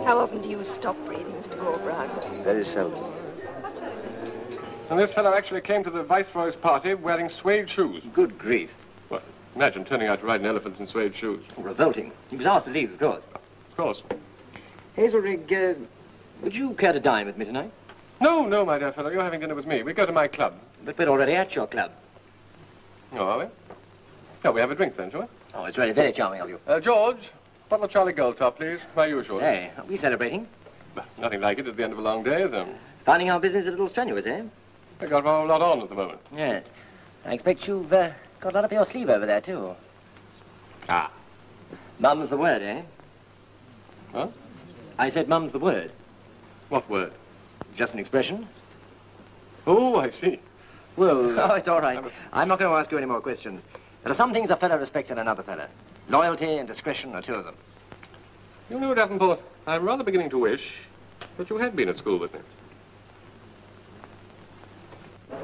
Speaker 2: How often do you stop breathing, Mr. Goldbrown?
Speaker 1: Very seldom.
Speaker 3: And this fellow actually came to the Viceroy's party wearing suede shoes.
Speaker 10: Good grief.
Speaker 3: Well, imagine turning out to ride an elephant in suede shoes.
Speaker 10: Revolting. He was asked to leave, of course.
Speaker 3: Of course.
Speaker 10: Hazelrig, would you care to dine with me tonight?
Speaker 3: No, no, my dear fellow. You're having dinner with me. We go to my club.
Speaker 10: But we're already at your club.
Speaker 3: Oh, are we? No, we have a drink then, shall we?
Speaker 10: Oh, it's really very charming of you.
Speaker 3: George, bottle of Charlie Goldtop, please. My usual.
Speaker 10: Say, are we celebrating?
Speaker 3: Well, nothing like it at the end of a long day, is there?
Speaker 10: Finding our business a little strenuous, eh?
Speaker 3: I've got a whole lot on at the moment.
Speaker 10: Yes. I expect you've got a lot up your sleeve over there, too.
Speaker 3: Ah.
Speaker 10: Mum's the word, eh?
Speaker 3: Huh?
Speaker 10: I said mum's the word.
Speaker 3: What word?
Speaker 10: Just an expression.
Speaker 3: Oh, I see.
Speaker 10: Well, oh, it's all right. I'm not going to ask you any more questions. There are some things a fella respects in another fella. Loyalty and discretion are two of them.
Speaker 3: You know, Davenport, I'm rather beginning to wish that you had been at school with me.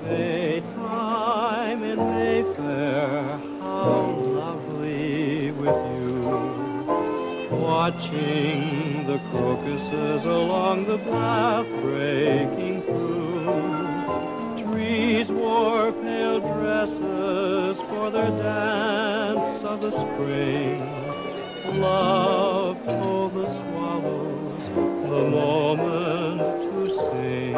Speaker 6: Maytime in Mayfair, how lovely with you. watching the crocuses along the path breaking through. Trees wore pale dresses for their dance of the spring. Love told the swallows the moment to sing.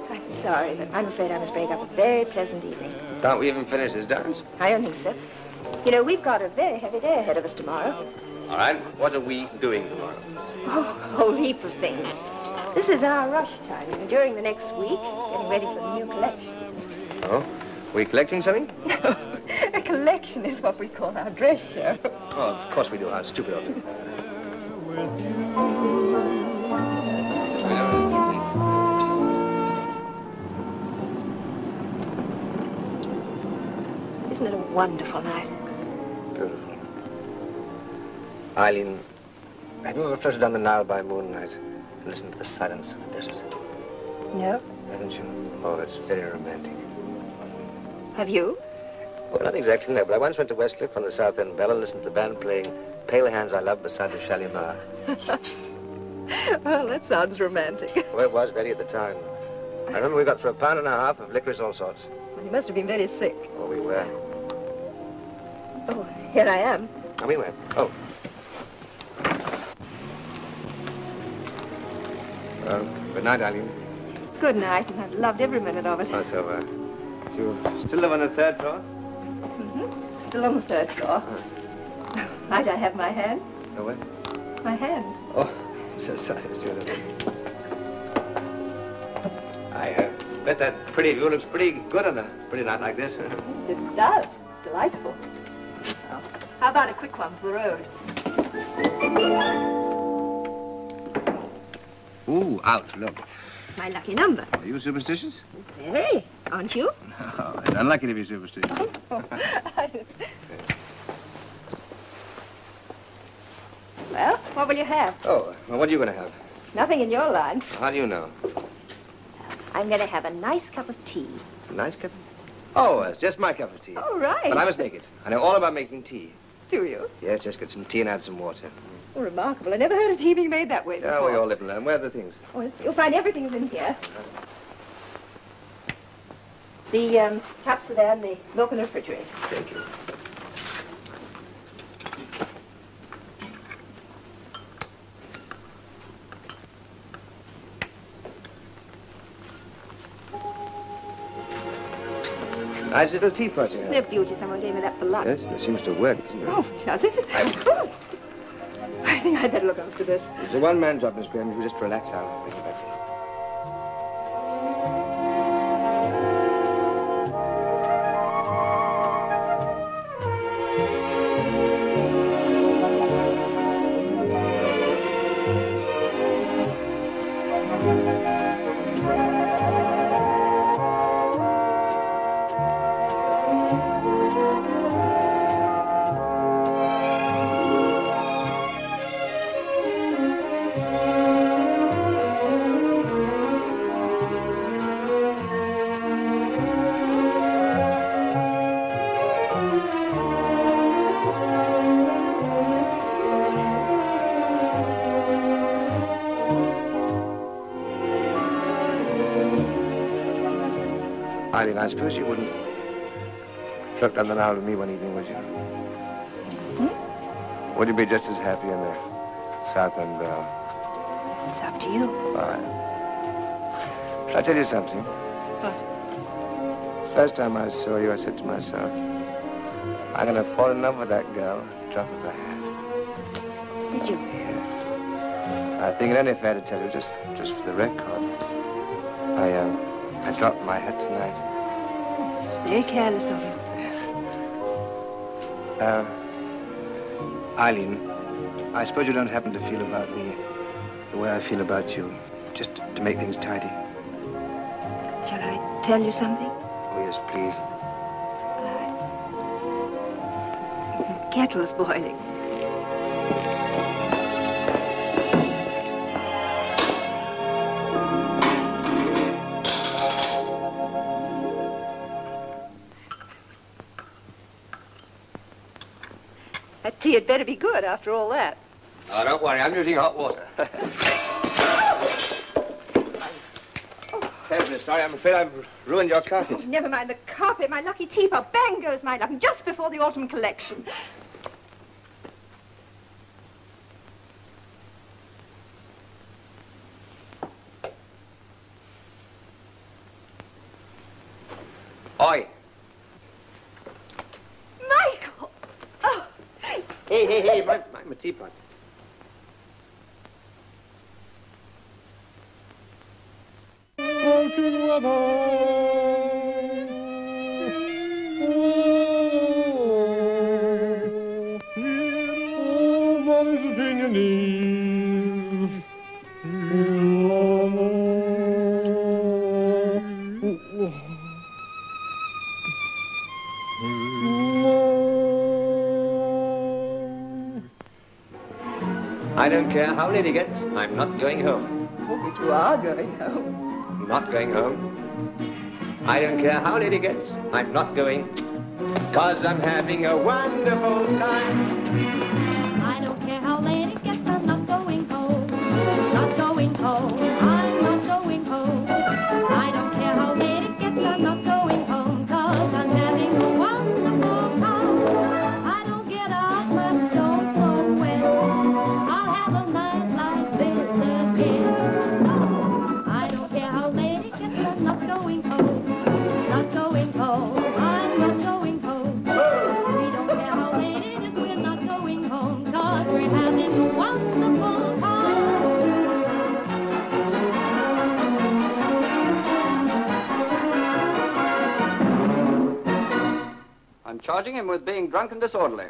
Speaker 2: I'm sorry, but I'm afraid I must break up a very pleasant evening.
Speaker 1: Can't we even finish this dance?
Speaker 2: I don't think so. You know, we've got a very heavy day ahead of us tomorrow.
Speaker 1: All right, what are we doing tomorrow?
Speaker 2: Oh, a whole heap of things. This is our rush time, and during the next week, getting ready for the new collection.
Speaker 1: Oh, we collecting something?
Speaker 2: A collection is what we call our dress show.
Speaker 1: Oh, of course we do. How stupid of you.
Speaker 2: Isn't it a wonderful night?
Speaker 1: Beautiful. Eileen, have you ever floated down the Nile by moonlight and listened to the silence of the desert?
Speaker 2: No.
Speaker 1: Haven't you? Oh, it's very romantic.
Speaker 2: Have you?
Speaker 1: Well, not exactly, no, but I once went to Westcliff on the South End Bell and listened to the band playing Pale Hands I Love beside the Shalimar.
Speaker 2: Well, that sounds romantic.
Speaker 1: Well, it was very at the time. I remember we got through 1.5 pounds of licorice all sorts.
Speaker 2: Well, you must have been very sick.
Speaker 1: Oh, we were.
Speaker 2: Oh, here I am.
Speaker 1: Oh, we were. Oh. Well, good night, Eileen.
Speaker 2: Good night, and I've loved every minute of it.
Speaker 1: Oh, so, you still live on the 3rd floor?
Speaker 2: Mm-hmm. Still on the 3rd floor. Might I have my hand?
Speaker 1: Oh, what?
Speaker 2: My hand.
Speaker 1: Oh, I'm so sorry, Stuart. I bet that pretty view looks pretty good on a pretty night like this.
Speaker 2: Yes, it does. Delightful. Well, how about a quick one for the road?
Speaker 1: Ooh, out, look.
Speaker 2: My lucky number.
Speaker 1: Are you superstitious?
Speaker 2: Very, aren't you?
Speaker 1: No, it's unlucky to be superstitious.
Speaker 2: Well, what will you have?
Speaker 1: Oh, well, what are you going to have?
Speaker 2: Nothing in your line.
Speaker 1: How do you know?
Speaker 2: I'm going to have a nice cup of tea.
Speaker 1: A nice cup? Oh, it's just my cup of tea.
Speaker 2: Oh, right.
Speaker 1: But I must make it. I know all about making tea.
Speaker 2: Do you?
Speaker 1: Yes, just get some tea and add some water.
Speaker 2: Oh, remarkable. I never heard of tea being made that way before.
Speaker 1: Oh, we all live and learn. Where are the things?
Speaker 2: Oh, you'll find everything's in here. The cups are there and the milk in the refrigerator.
Speaker 1: Thank you. Nice little teapot, you know.
Speaker 2: Isn't it a beauty? Someone gave me that for lunch.
Speaker 1: Yes, it seems to work, doesn't it?
Speaker 2: Oh, does it? Oh. I think I'd better look after this.
Speaker 1: It's a one-man job, Miss Graham. If you just relax, I'll make it back. Eileen, I suppose you wouldn't float down the Nile with me one evening, would you? Hmm? Would you be just as happy in the South End Bell?
Speaker 2: It's up to you.
Speaker 1: All right. Shall I tell you something?
Speaker 2: What?
Speaker 1: First time I saw you, I said to myself, I'm going to fall in love with that girl at the drop of a hat.
Speaker 2: Did you?
Speaker 1: Yeah. I think it only fair to tell you, just for the record, I dropped my hat tonight.
Speaker 2: It's very careless of you.
Speaker 1: Yes. Eileen, I suppose you don't happen to feel about me the way I feel about you, just to make things tidy.
Speaker 2: Shall I tell you something?
Speaker 1: Oh, yes, please.
Speaker 2: The kettle's boiling. That tea had better be good after all that.
Speaker 1: Oh, don't worry, I'm using hot water. Terribly sorry, I'm afraid I've ruined your carpet.
Speaker 2: Oh, never mind the carpet, my lucky teapot. Bang goes my luck, just before the autumn collection.
Speaker 1: Oi.
Speaker 2: Michael! Oh.
Speaker 1: Hey, my teapot. I don't care how late it gets, I'm not going home.
Speaker 5: Oh, but you are going home.
Speaker 1: Not going home. I don't care how late it gets, I'm not going. 'Cause I'm having a wonderful time.
Speaker 11: I don't care how late it gets, I'm not going home. Not going home, I'm not going home. I don't care how late it gets, I'm not going home. 'Cause I'm having a wonderful time. I don't get out much, don't know when. I'll have a night like this again. So, I don't care how late it gets, I'm not going home. Not going home, I'm not going home. We don't care how late it is, we're not going home. 'Cause we're having a wonderful time.
Speaker 12: I'm charging him with being drunk and disorderly.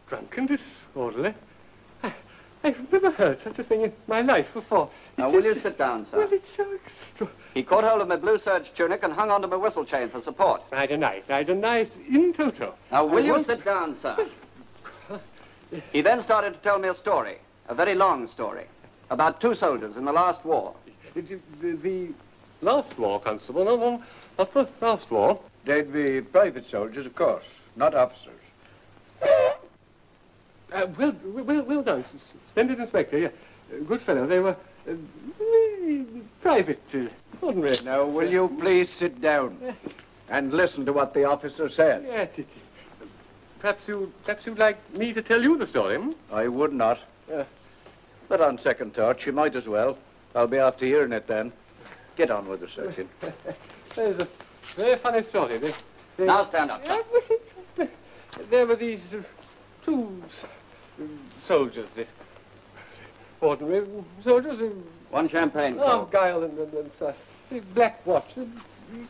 Speaker 3: Drunken disorderly? I've never heard such a thing in my life before.
Speaker 12: Now, will you sit down, sir?
Speaker 3: Well, it's so extra...
Speaker 12: He caught hold of my blue serge tunic and hung onto my whistle chain for support.
Speaker 3: I deny it in toto.
Speaker 12: Now, will you sit down, sir? He then started to tell me a story, a very long story, about two soldiers in the last war.
Speaker 3: The last war, Constable, not the last war.
Speaker 13: They'd be private soldiers, of course, not officers.
Speaker 3: Well done, splendid inspector. Yeah. Good fellow. They were private, ordinary.
Speaker 13: Now, will you please sit down and listen to what the officer said?
Speaker 3: Yeah, perhaps you'd like me to tell you the story, hmm?
Speaker 13: I would not. But on second thought, you might as well. I'll be after hearing it then. Get on with the searching.
Speaker 3: There's a very funny story.
Speaker 12: Now stand up, sir.
Speaker 3: There were these two soldiers, ordinary soldiers.
Speaker 12: One champagne.
Speaker 3: Oh, guile and stuff. Black watch,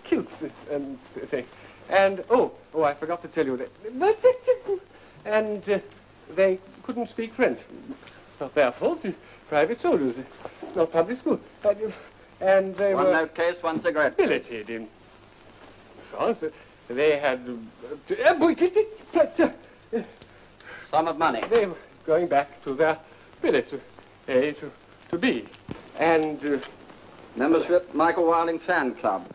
Speaker 3: kilts and things. And, oh, I forgot to tell you that. And they couldn't speak French. Not their fault, private soldiers, not public school. And they
Speaker 12: one
Speaker 3: were...
Speaker 12: note case, one cigarette.
Speaker 3: Billeted in France. They had...
Speaker 12: Sum of money.
Speaker 3: They were going back to their billets, to be. And...
Speaker 12: Membership, Michael Wilding Fan Club.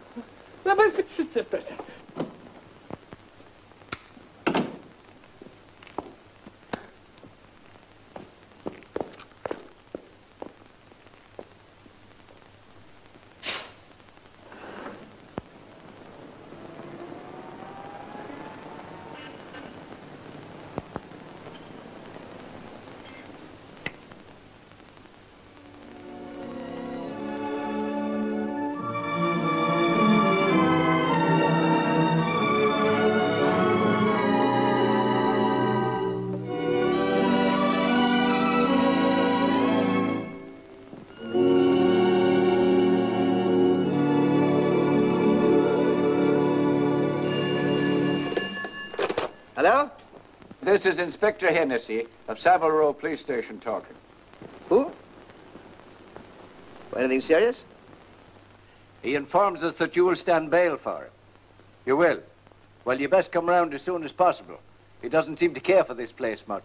Speaker 1: Hello?
Speaker 13: This is Inspector Hennessy of Savile Row Police Station talking.
Speaker 1: Who? Anything serious?
Speaker 13: He informs us that you will stand bail for him. You will? Well, you best come round as soon as possible. He doesn't seem to care for this place much.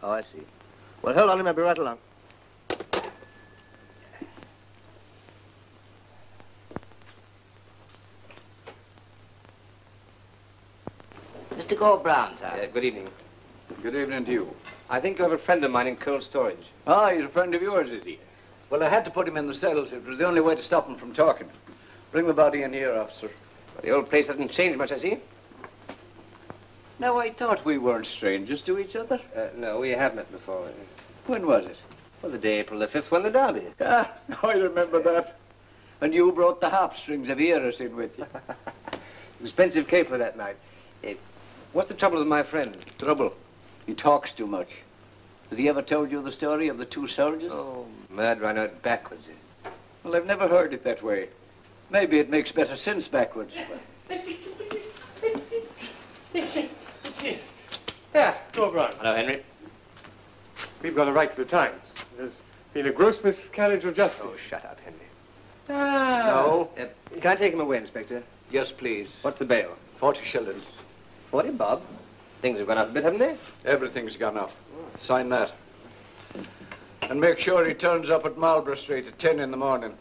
Speaker 1: Oh, I see. Well, hold on, I'll be right along.
Speaker 10: Mr. Gore Brown, sir.
Speaker 1: Good evening.
Speaker 13: Good evening to you.
Speaker 1: I think you have a friend of mine in cold storage.
Speaker 13: Ah, he's a friend of yours, is he? Well, I had to put him in the cells. It was the only way to stop him from talking. Bring the body in here, officer.
Speaker 1: Well, the old place hasn't changed much, I see.
Speaker 13: Now, I thought we weren't strangers to each other.
Speaker 1: No, we have met before.
Speaker 13: When was it?
Speaker 1: Well, the day April the 5th won the Derby.
Speaker 13: Ah, I remember that. And you brought the harp strings of Eros in with you.
Speaker 1: Expensive caper that night. What's the trouble with my friend?
Speaker 13: Trouble? He talks too much. Has he ever told you the story of the two soldiers?
Speaker 1: Oh, murder, I know it backwards.
Speaker 13: Well, I've never heard it that way. Maybe it makes better sense backwards.
Speaker 3: Yeah, go Brian.
Speaker 1: Hello, Henry.
Speaker 3: We've got a right to the Times. There's been a gross miscarriage of justice.
Speaker 1: Oh, shut up, Henry.
Speaker 3: Ah.
Speaker 13: No.
Speaker 1: Can I take him away, Inspector?
Speaker 13: Yes, please.
Speaker 1: What's the bail?
Speaker 13: 40 shillings.
Speaker 1: 40 bob? Things have gone up a bit, haven't they?
Speaker 13: Everything's gone up. Sign that. And make sure he turns up at Marlborough Street at 10 in the morning.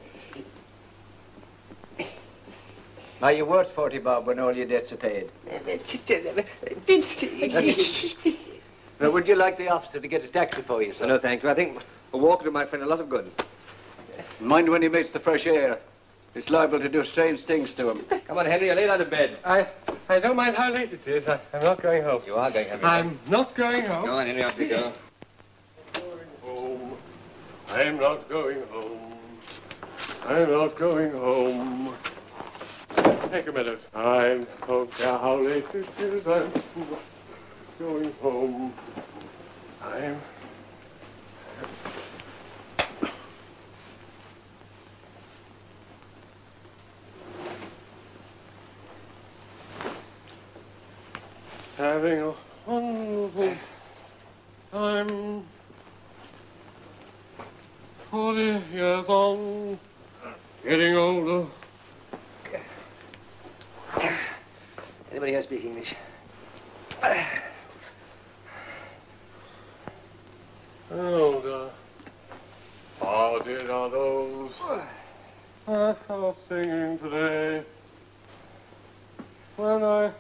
Speaker 13: Now, you're worth 40 bob when all your debts are paid. Now, would you like the officer to get a taxi for you, sir?
Speaker 1: No, thank you. I think a walk will do my friend a lot of good.
Speaker 13: Mind when he meets the fresh air. It's liable to do strange things to him.
Speaker 1: Come on, Henry, you're late out of bed.
Speaker 3: I don't mind how late it is. I'm not going home.
Speaker 1: You are going home.
Speaker 3: I'm not going home.
Speaker 1: Go on, Henry, off you go.
Speaker 3: Home. I'm not going home. I'm not going home. Take a minute. I don't care how late it is. I'm not going home. I'm... having a wonderful time. 40 years on, getting older.
Speaker 1: Anybody here speak English?
Speaker 3: Older. Hearted are those that are singing today. When I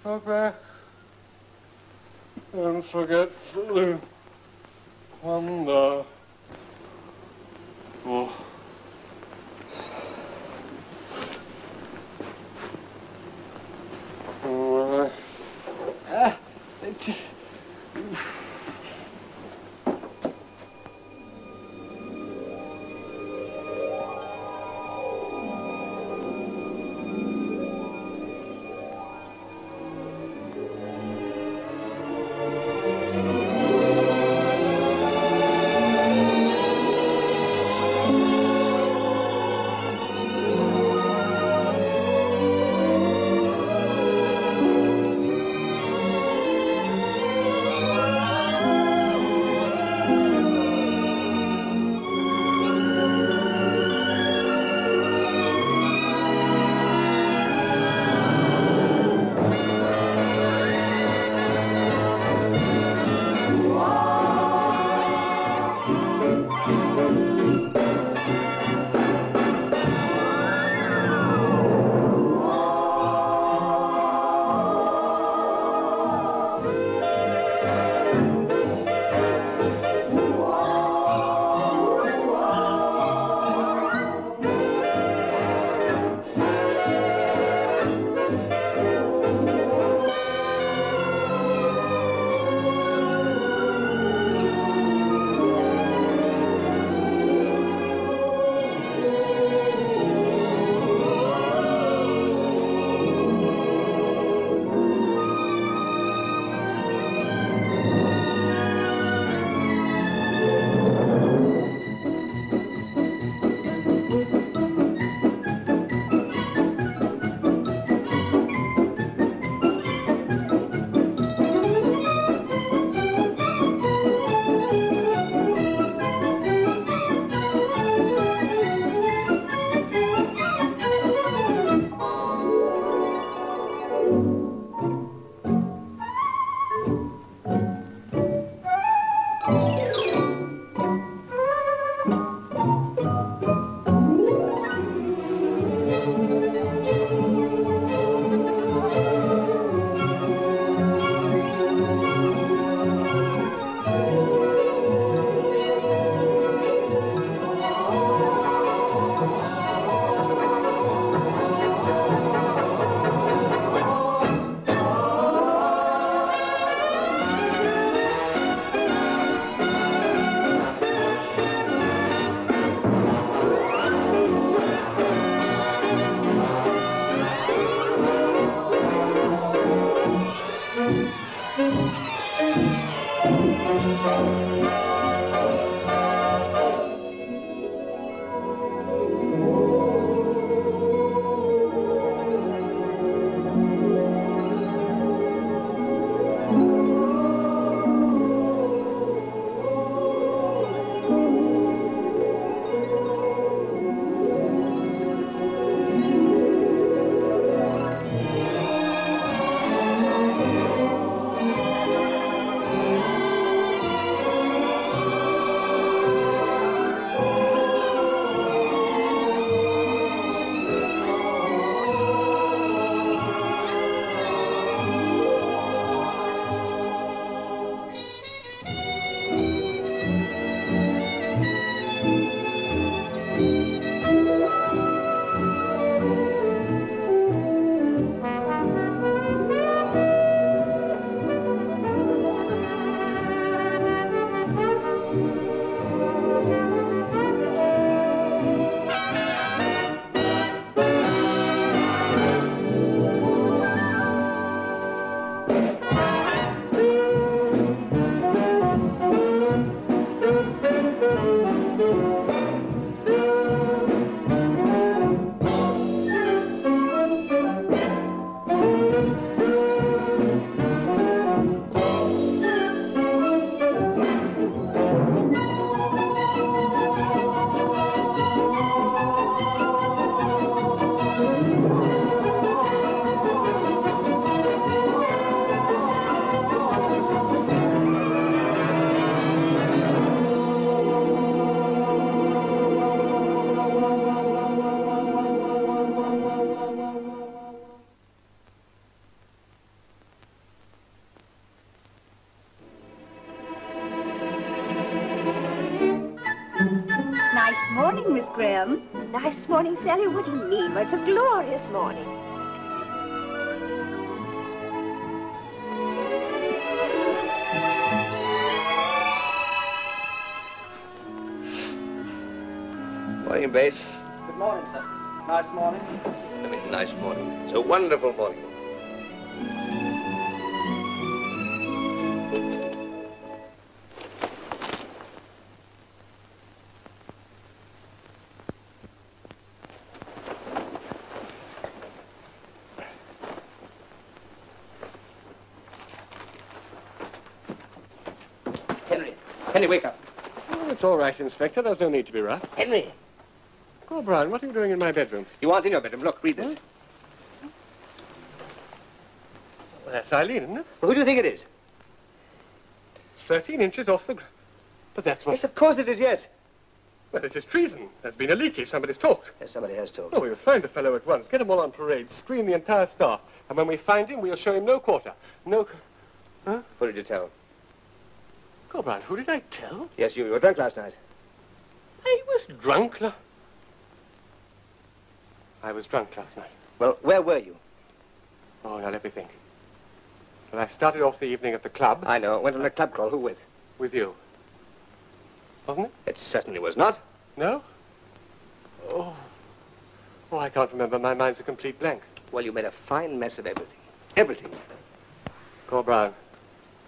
Speaker 3: look back and forgetfully wonder. Oh.
Speaker 14: Nice morning, Miss Graham.
Speaker 2: Nice morning, Sally. What do you mean? Well, it's a glorious morning.
Speaker 1: Morning, Bates.
Speaker 9: Good morning, sir. Nice morning.
Speaker 1: I mean, nice morning. It's a wonderful morning.
Speaker 3: Henry, wake up. Oh, it's all right, Inspector. There's no need to be rough.
Speaker 1: Henry!
Speaker 3: Oh, Brian, what are you doing in my bedroom?
Speaker 1: You aren't in your bedroom. Look, read this.
Speaker 3: Well, that's Eileen, isn't it?
Speaker 1: Well, who do you think it is?
Speaker 3: 13 inches off the ground. But that's what...
Speaker 1: Yes, of course it is, yes.
Speaker 3: Well, this is treason. There's been a leakage. Somebody's talked.
Speaker 1: Yes, somebody has talked.
Speaker 3: Oh, we must find the fellow at once. Get them all on parade. Screen the entire staff. And when we find him, we'll show him no quarter. No... Huh?
Speaker 1: Who did you tell?
Speaker 3: Oh, Brian, who did I tell?
Speaker 1: Yes, you were drunk last night.
Speaker 3: I was drunk I was drunk last night.
Speaker 1: Well, where were you?
Speaker 3: Oh, now let me think. Well, I started off the evening at the club.
Speaker 1: I know. Went on a club crawl. Who with?
Speaker 3: With you. Wasn't it?
Speaker 1: It certainly was not.
Speaker 3: No? Oh. Oh, I can't remember. My mind's a complete blank.
Speaker 1: Well, you made a fine mess of everything. Everything.
Speaker 3: Go, Brown.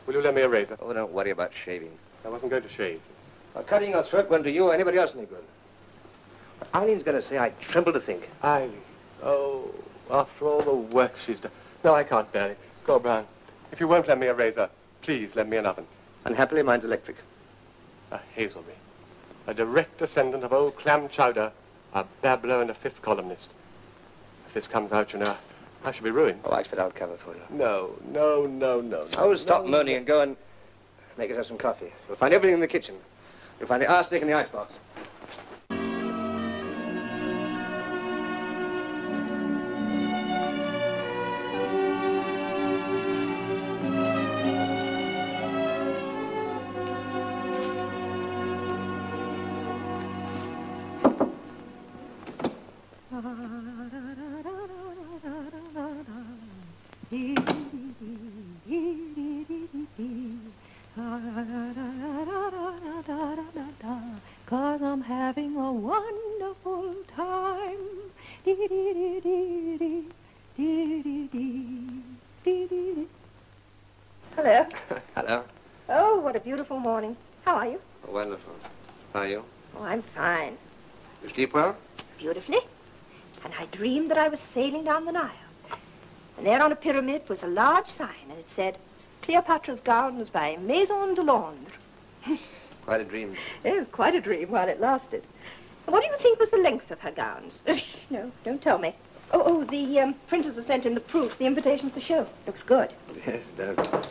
Speaker 3: Will you lend me a razor?
Speaker 1: Oh, don't worry about shaving.
Speaker 3: I wasn't going to shave.
Speaker 1: Well, cutting your throat won't do you or anybody else any good. Eileen's going to say I tremble to think.
Speaker 3: Eileen. Oh, after all the work she's done. No, I can't bear it. Go, Brown. If you won't lend me a razor, please lend me an oven.
Speaker 1: Unhappily, mine's electric.
Speaker 3: A Hazelby. A direct descendant of old Clam Chowder, a babbler and a fifth columnist. If this comes out, you know, I shall be ruined.
Speaker 1: Oh, I expect I'll cover for you.
Speaker 3: No.
Speaker 1: Oh, stop moaning and go and make yourself some coffee. You'll find everything in the kitchen. You'll find the arsenic in the icebox.
Speaker 11: Cause I'm having a wonderful time.
Speaker 2: Hello.
Speaker 1: Hello.
Speaker 2: Oh, what a beautiful morning. How are you?
Speaker 1: Oh, wonderful. How are you?
Speaker 2: Oh, I'm fine.
Speaker 1: You sleep well?
Speaker 2: Beautifully. And I dreamed that I was sailing down the Nile. And there on a pyramid was a large sign, and it said, Cleopatra's Gowns by Maison de Londres.
Speaker 1: Quite a dream.
Speaker 2: It was quite a dream while it lasted. And what do you think was the length of her gowns? No, don't tell me. Oh, the printers have sent in the proof, the invitation to the show. Looks good.
Speaker 1: Yes, don't.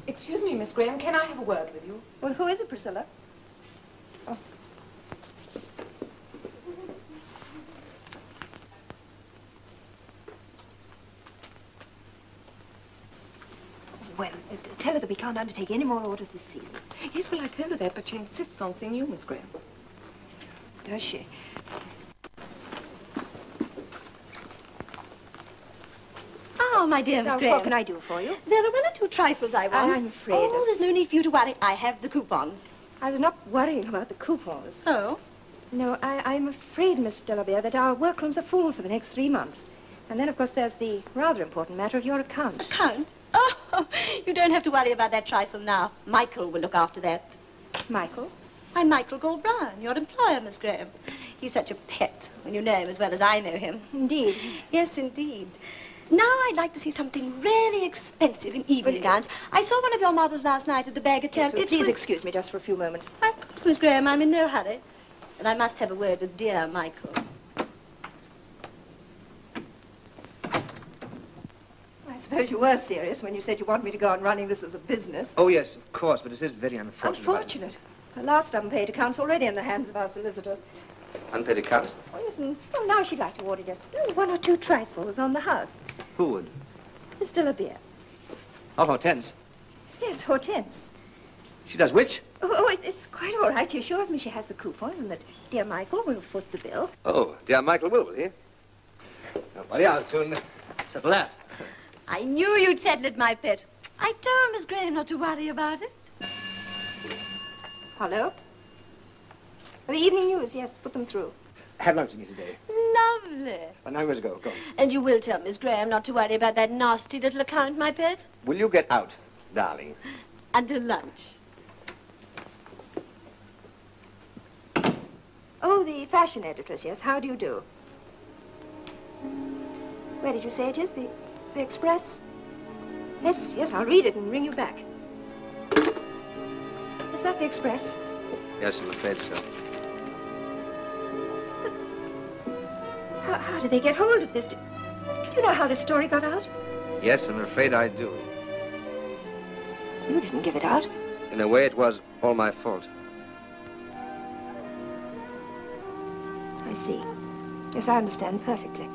Speaker 5: Excuse me, Miss Graham, can I have a word with you?
Speaker 2: Well, who is it, Priscilla? Oh. Well, tell her that we can't undertake any more orders this season.
Speaker 5: Yes, well, I told her that, but she insists on seeing you, Miss Graham.
Speaker 2: Does she?
Speaker 4: Oh, my dear Miss
Speaker 2: Now,
Speaker 4: Graham.
Speaker 2: what can I do for you?
Speaker 4: There are one or two trifles I want.
Speaker 2: I'm afraid.
Speaker 4: Oh, there's no need for you to worry. I have the coupons.
Speaker 2: I was not worrying about the coupons.
Speaker 4: Oh?
Speaker 2: No, I'm afraid, Miss Delabere, that our workrooms are full for the next 3 months. And then, of course, there's the rather important matter of your account.
Speaker 4: Account? Oh, you don't have to worry about that trifle now. Michael will look after that.
Speaker 2: Michael?
Speaker 4: I'm Michael Gold-Brown, your employer, Miss Graham. He's such a pet when you know him as well as I know him.
Speaker 2: Indeed.
Speaker 4: Yes, indeed. Now I'd like to see something really expensive in evening gowns. I saw one of your models last night at the Bagatelle.
Speaker 2: Yes, well, please excuse me just for a few moments.
Speaker 4: Of course, Miss Graham, I'm in no hurry. But I must have a word with dear Michael.
Speaker 2: I suppose you were serious when you said you want me to go on running this as a business.
Speaker 1: Oh, yes, of course, but it is very unfortunate.
Speaker 2: Unfortunate? The last unpaid account's already in the hands of our solicitors.
Speaker 1: Unpaid account?
Speaker 2: Oh, yes, and now she'd like to order just 1 or 2 trifles on the house.
Speaker 1: Who would?
Speaker 2: Miss Delabere.
Speaker 1: Oh, Hortense.
Speaker 2: Yes, Hortense.
Speaker 1: She does which?
Speaker 2: It's quite all right. She assures me she has the coupons and that dear Michael will foot the bill.
Speaker 1: Oh, dear Michael will he? Don't worry, I'll soon settle that.
Speaker 4: I knew you'd settle it, my pet. I told Miss Graham not to worry about it.
Speaker 2: Hello? The evening news, yes, put them through.
Speaker 10: Had lunch with you today.
Speaker 4: Lovely.
Speaker 10: Well, now you must go. Go.
Speaker 4: And you will tell Miss Graham not to worry about that nasty little account, my pet?
Speaker 1: Will you get out, darling?
Speaker 4: Until lunch.
Speaker 2: Oh, the fashion editress, yes. How do you do? Where did you say it is? The Express? Yes, yes, I'll read it and ring you back. Is that the Express?
Speaker 1: Yes, I'm afraid so.
Speaker 2: How did they get hold of this? Do you know how this story got out?
Speaker 1: Yes, I'm afraid I do.
Speaker 2: You didn't give it out.
Speaker 1: In a way, it was all my fault.
Speaker 2: I see. Yes, I understand perfectly.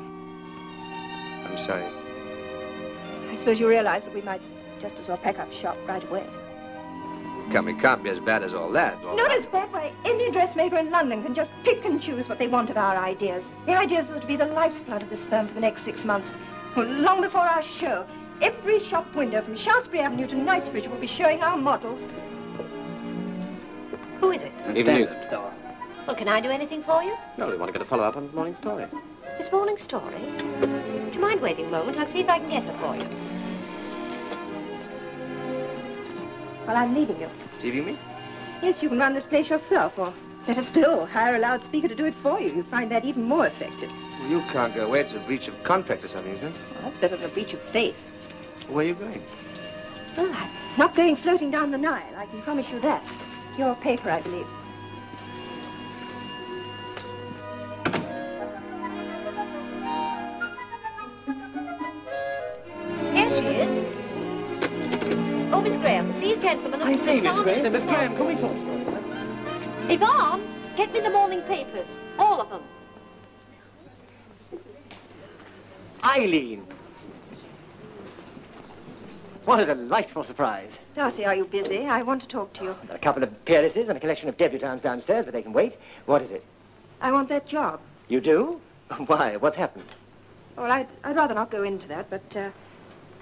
Speaker 1: I'm sorry.
Speaker 2: I suppose you realize that we might just as well pack up shop right away.
Speaker 1: Come, it can't be as bad as all that.
Speaker 2: Not as bad. Why, any dressmaker in London can just pick and choose what they want of our ideas. The ideas that are to be the lifeblood of this firm for the next 6 months. Well, long before our show, every shop window from Shaftesbury Avenue to Knightsbridge will be showing our models.
Speaker 7: Who is it?
Speaker 10: Standard store.
Speaker 7: Well, can I do anything for you?
Speaker 10: No, we want to get a follow-up on this morning's story.
Speaker 7: This morning's story? Would you mind waiting a moment? I'll see if I can get her for you.
Speaker 2: Well, I'm leaving you.
Speaker 1: Leaving me?
Speaker 2: Yes, you can run this place yourself, or better still, hire a loudspeaker to do it for you. You'd find that even more effective.
Speaker 1: Well, you can't go away. It's a breach of contract or something, isn't it?
Speaker 2: Well, that's better than a breach of faith.
Speaker 1: Where are you going?
Speaker 2: Well, I'm not going floating down the Nile. I can promise you that. Your paper, I believe.
Speaker 7: Here she is. Oh, Miss Graham, these gentlemen are...
Speaker 10: I say, Miss Graham. Miss Graham, can we talk to her?
Speaker 7: Yvonne, get me the morning papers. All of them.
Speaker 10: Eileen! What a delightful surprise.
Speaker 2: Darcy, are you busy? I want to talk to you.
Speaker 10: A couple of peeresses and a collection of debutantes downstairs, but they can wait. What is it?
Speaker 2: I want that job.
Speaker 10: You do? Why? What's happened?
Speaker 2: Well, I'd rather not go into that, but,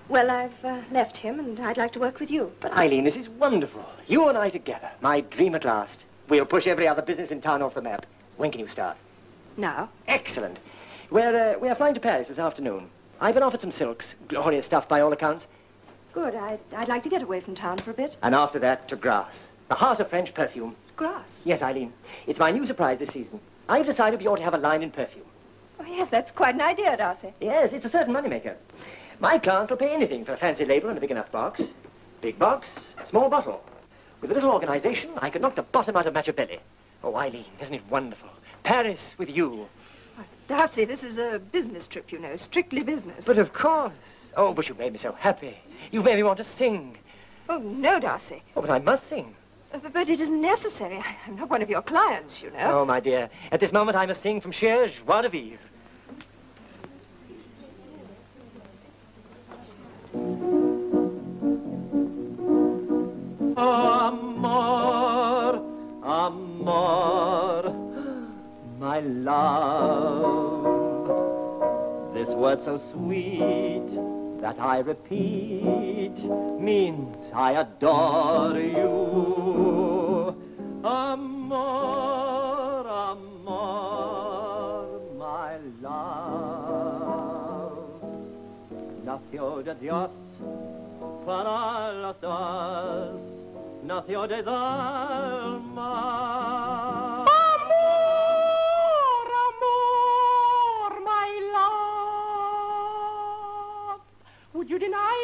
Speaker 2: well, I've left him, and I'd like to work with you.
Speaker 10: But, Eileen, this is wonderful. You and I together. My dream at last. We'll push every other business in town off the map. When can you start?
Speaker 2: Now.
Speaker 10: Excellent. We are flying to Paris this afternoon. I've been offered some silks. Glorious stuff by all accounts.
Speaker 2: Good. I'd like to get away from town for a bit.
Speaker 10: And after that, to Grasse. The heart of French perfume.
Speaker 2: Grasse?
Speaker 10: Yes, Eileen. It's my new surprise this season. I've decided we ought to have a line in perfume.
Speaker 2: Oh, yes, that's quite an idea, Darcy.
Speaker 10: Yes, it's a certain moneymaker. My clients will pay anything for a fancy label and a big enough box. Big box, small bottle. With a little organization, I could knock the bottom out of Machiavelli. Oh, Eileen, isn't it wonderful? Paris with you.
Speaker 2: Darcy, this is a business trip, you know, strictly business.
Speaker 10: But of course. Oh, but you made me so happy. You made me want to sing.
Speaker 2: Oh, no, Darcy.
Speaker 10: Oh, but I must sing.
Speaker 2: But it isn't necessary. I'm not one of your clients, you know.
Speaker 10: Oh, my dear. At this moment, I must sing from sheer joie de vivre.
Speaker 6: Amor, amor, my love. This word so sweet that I repeat means I adore you. Amor, amor, my love. Nació de Dios para las dos. Nació de alma. Amor, amor, my love. Would you deny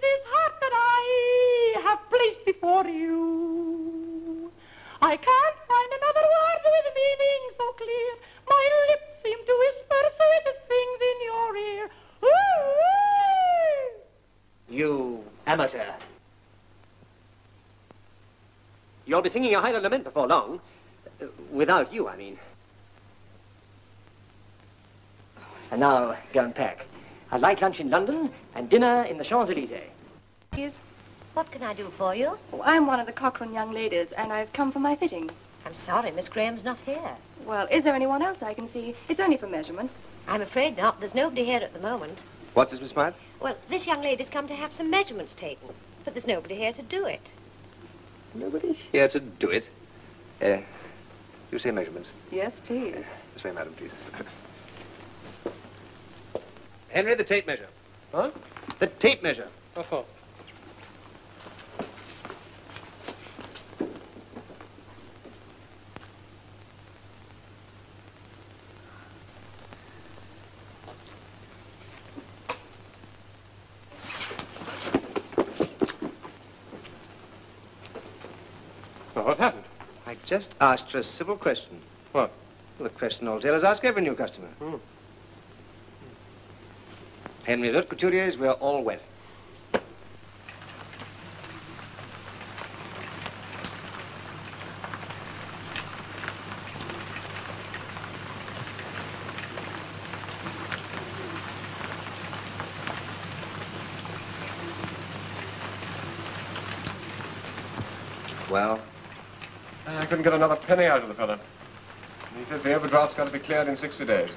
Speaker 6: this heart that I have placed before you? I can't find another word with meaning so clear. My lips seem to whisper sweetest things in your ear. Ooh!
Speaker 10: You amateur. You'll be singing your Highland Lament before long. Without you, I mean. And now, go and pack. I'd like lunch in London and dinner in the Champs-Élysées.
Speaker 5: Yes.
Speaker 7: What can I do for you?
Speaker 4: Oh, I'm one of the Cochrane young ladies, and I've come for my fitting.
Speaker 7: I'm sorry, Miss Graham's not here.
Speaker 4: Well, is there anyone else I can see? It's only for measurements.
Speaker 7: I'm afraid not. There's nobody here at the moment.
Speaker 1: What's this, Miss Smythe?
Speaker 7: Well, this young lady's come to have some measurements taken, but there's nobody here to do it.
Speaker 1: Nobody here to do it. You say measurements?
Speaker 4: Yes, please.
Speaker 1: This way, madam, please. Henry, the tape measure.
Speaker 3: Huh?
Speaker 1: The tape measure.
Speaker 3: What for? Well, what happened?
Speaker 1: I just asked her a civil question.
Speaker 3: What?
Speaker 1: Well, the question all tailors ask every new customer. Henry, haute couturiers, we're all wet. Well?
Speaker 3: I couldn't get another penny out of the fella. He says the overdraft's got to be cleared in 60 days.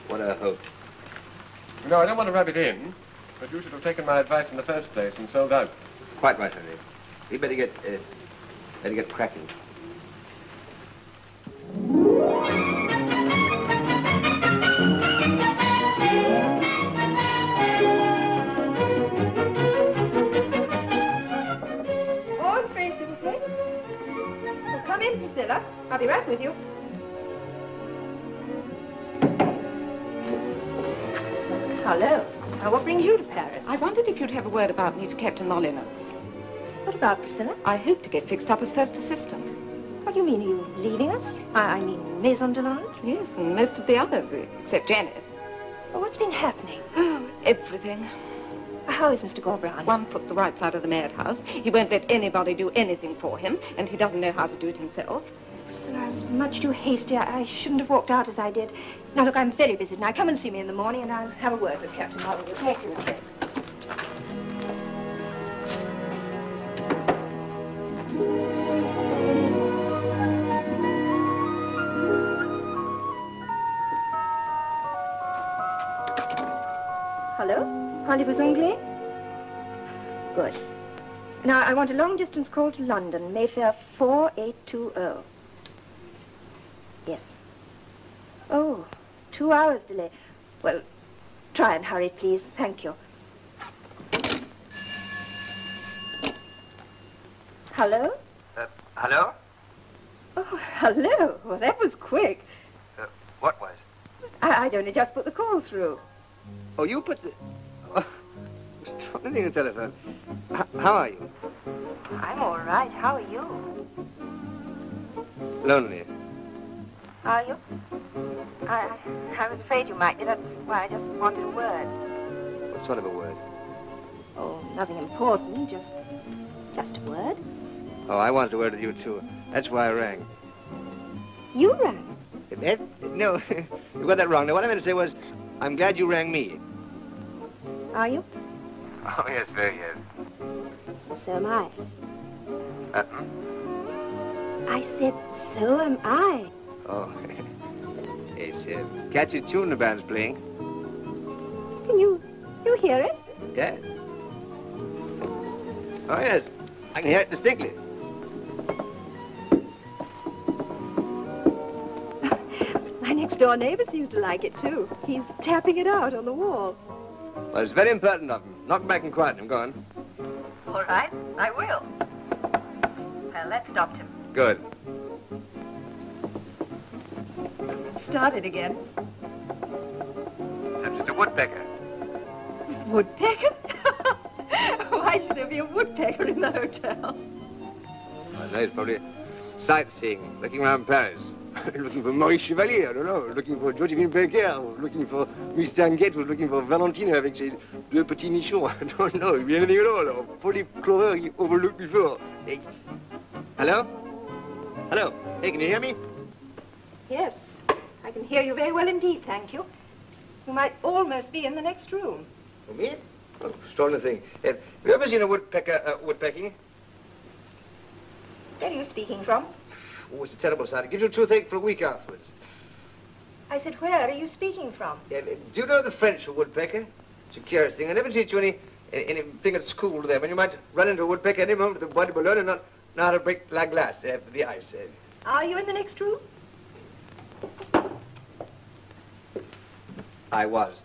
Speaker 1: What a hope.
Speaker 3: No, I don't want to rub it in, but you should have taken my advice in the first place and sold out.
Speaker 1: Quite right, Henry. We'd better get cracking.
Speaker 2: Entree, s'il vous plaît. Well, come in, Priscilla. I'll be right with you. Hello. Now, what brings you to Paris?
Speaker 5: I wondered if you'd have a word about me to Captain Molyneux.
Speaker 2: What about, Priscilla?
Speaker 5: I hope to get fixed up as first assistant.
Speaker 2: What do you mean? Are you leaving us? I mean, Maison de Lange?
Speaker 5: Yes, and most of the others, except Janet.
Speaker 2: Well, what's been happening?
Speaker 5: Oh, everything.
Speaker 2: How is Mr. Gorbrown?
Speaker 5: 1 foot the right side of the madhouse. He won't let anybody do anything for him, and he doesn't know how to do it himself.
Speaker 2: Priscilla, I was much too hasty. I shouldn't have walked out as I did. Now, look, I'm very busy tonight. Come and see me in the morning, and I'll have a word with Captain Molyneux. Thank you, Miss Graham. Hello? Rendezvous anglais? Good. Now, I want a long-distance call to London, Mayfair 4820. Yes. Oh, 2 hours delay. Well, try and hurry, please. Thank you. Hello?
Speaker 1: Hello?
Speaker 2: Oh, hello. Well, that was quick.
Speaker 1: What was?
Speaker 2: I'd only just put the call through.
Speaker 1: Oh, you put the... Oh, anything on the telephone. How are you?
Speaker 2: I'm all right. How are you?
Speaker 1: Lonely.
Speaker 2: Are you? I was afraid you might be. That's why I just wanted a word.
Speaker 1: What sort of a word?
Speaker 2: Oh, nothing important. Just a word.
Speaker 1: Oh, I wanted a word with you, too. That's why I rang.
Speaker 2: You rang?
Speaker 1: No, you got that wrong. Now, what I meant to say was, I'm glad you rang me.
Speaker 2: Are you?
Speaker 1: Oh, yes, very yes.
Speaker 2: So am I. I said, so am I.
Speaker 1: Oh, it's a catchy tune the band's playing.
Speaker 2: Can you hear it?
Speaker 1: Yeah. Oh, yes. I can hear it distinctly.
Speaker 2: My next-door neighbor seems to like it, too. He's tapping it out on the wall.
Speaker 1: Well, it's very impertinent of him. Knock back and quiet him. Go on.
Speaker 2: All right, I will. Well, that stopped him.
Speaker 1: Good.
Speaker 2: Started again.
Speaker 1: Perhaps it's a woodpecker.
Speaker 2: Woodpecker? Why should there be a woodpecker in the hotel?
Speaker 1: I know, it's probably sightseeing, looking around Paris. Looking for Maurice Chevalier, I don't know. Looking for Josephine Baker. Looking for Miss Tanguette. Was looking for Valentine avec ses 2 petits nichons. I don't know. It could be anything at all. Or Polly Clover he overlooked before. Hey. Hello? Hello? Hey, can you hear me?
Speaker 2: Yes, I can hear you very well indeed, thank you. You might almost be in the next room.
Speaker 1: For me? Oh, extraordinary thing. Have you ever seen a woodpecker woodpecking?
Speaker 2: Where are you speaking from?
Speaker 1: Oh, it's a terrible sight. It gives you a toothache for a week afterwards.
Speaker 2: I said, where are you speaking from?
Speaker 1: Do you know the French for woodpecker? It's a curious thing. I never teach you anything at school there. When you might run into a woodpecker any moment with the body balloon and not know how to break la glace for the ice.
Speaker 2: Are you in the next room?
Speaker 1: I was.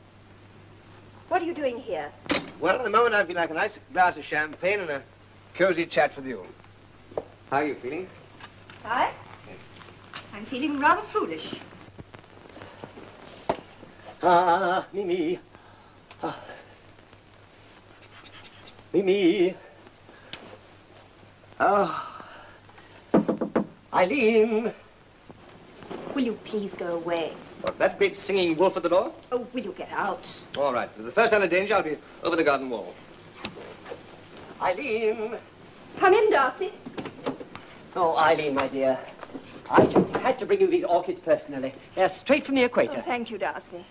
Speaker 2: What are you doing here?
Speaker 1: Well, at the moment I feel like a nice glass of champagne and a cozy chat with you. How are you feeling?
Speaker 2: I? I'm feeling rather foolish.
Speaker 10: Mimi. Mimi. Oh. Eileen.
Speaker 2: Will you please go away?
Speaker 1: What, that great singing wolf at the door?
Speaker 2: Oh, will you get out?
Speaker 1: All right. The first sign of danger, I'll be over the garden wall.
Speaker 10: Eileen.
Speaker 2: Come in, Darcy.
Speaker 10: Oh, Eileen, my dear. I just had to bring you these orchids personally. They're straight from the equator.
Speaker 2: Oh, thank you, Darcy.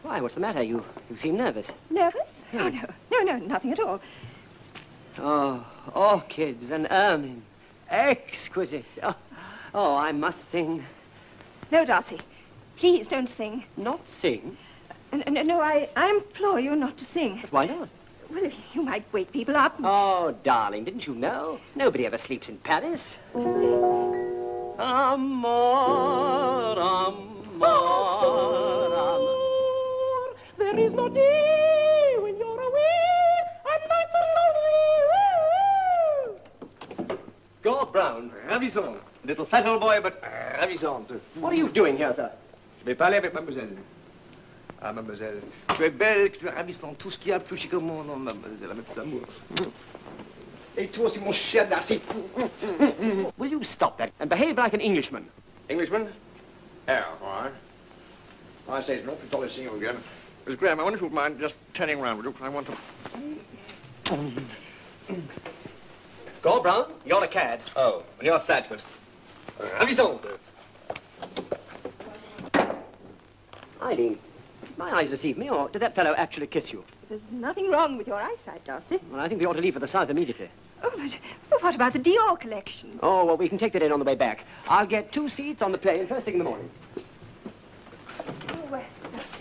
Speaker 10: Why, what's the matter? You seem nervous.
Speaker 2: Nervous? Oh, no, nothing at all.
Speaker 10: Oh, orchids and ermine. Exquisite. Oh, I must sing.
Speaker 2: No, Darcy. Please don't sing.
Speaker 10: Not sing?
Speaker 2: No, I implore you not to sing.
Speaker 10: But why not?
Speaker 2: Well, you might wake people up.
Speaker 10: Oh, darling, didn't you know? Nobody ever sleeps in Paris. Amor, amor, amor. There is no day when you're away, and nights are lonely. Go, Brown.
Speaker 1: Ravissant. Little fat old boy, but ravissant.
Speaker 10: What are you doing here, sir?
Speaker 1: Je vais parler avec mademoiselle. Ah, mademoiselle, tu es belle, tu es ravissante, tout ce qu'il y a de plus chic au monde, non, mademoiselle, avec tout l'amour. Et toi aussi, mon cher Darcy.
Speaker 10: Will you stop that and behave like an Englishman?
Speaker 1: Englishman? Yeah, all right. I say it's an awfully tall singer again. Miss Graham, I wonder if you would mind just turning around, would you? I want to...
Speaker 10: Go, Brown. You're a cad.
Speaker 1: Oh, and you're fat, but... Ravissant.
Speaker 10: Eileen, did my eyes deceive me, or did that fellow actually kiss you?
Speaker 2: There's nothing wrong with your eyesight, Darcy.
Speaker 10: Well, I think we ought to leave for the south immediately.
Speaker 2: Oh, but what about the Dior collection?
Speaker 10: Oh, well, we can take that in on the way back. I'll get 2 seats on the plane first thing in the morning.
Speaker 2: Oh, well, let's see.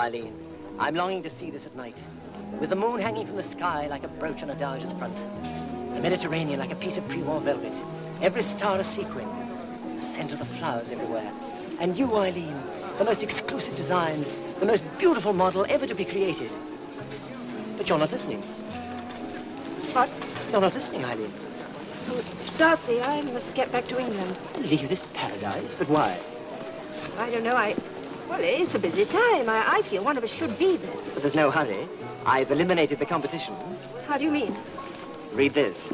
Speaker 10: Eileen, I'm longing to see this at night, with the moon hanging from the sky like a brooch on a dowager's front, the Mediterranean like a piece of pre-war velvet, every star a sequin, the scent of the flowers everywhere, and you, Eileen, the most exclusive design, the most beautiful model ever to be created. But you're not listening.
Speaker 2: What?
Speaker 10: You're not listening, Eileen.
Speaker 2: Oh, Darcy, I must get back to England.
Speaker 10: Leave this paradise? But why?
Speaker 2: I don't know, well, it's a busy time. I feel one of us should be there.
Speaker 10: But there's no hurry. I've eliminated the competition.
Speaker 2: How do you mean?
Speaker 10: Read this.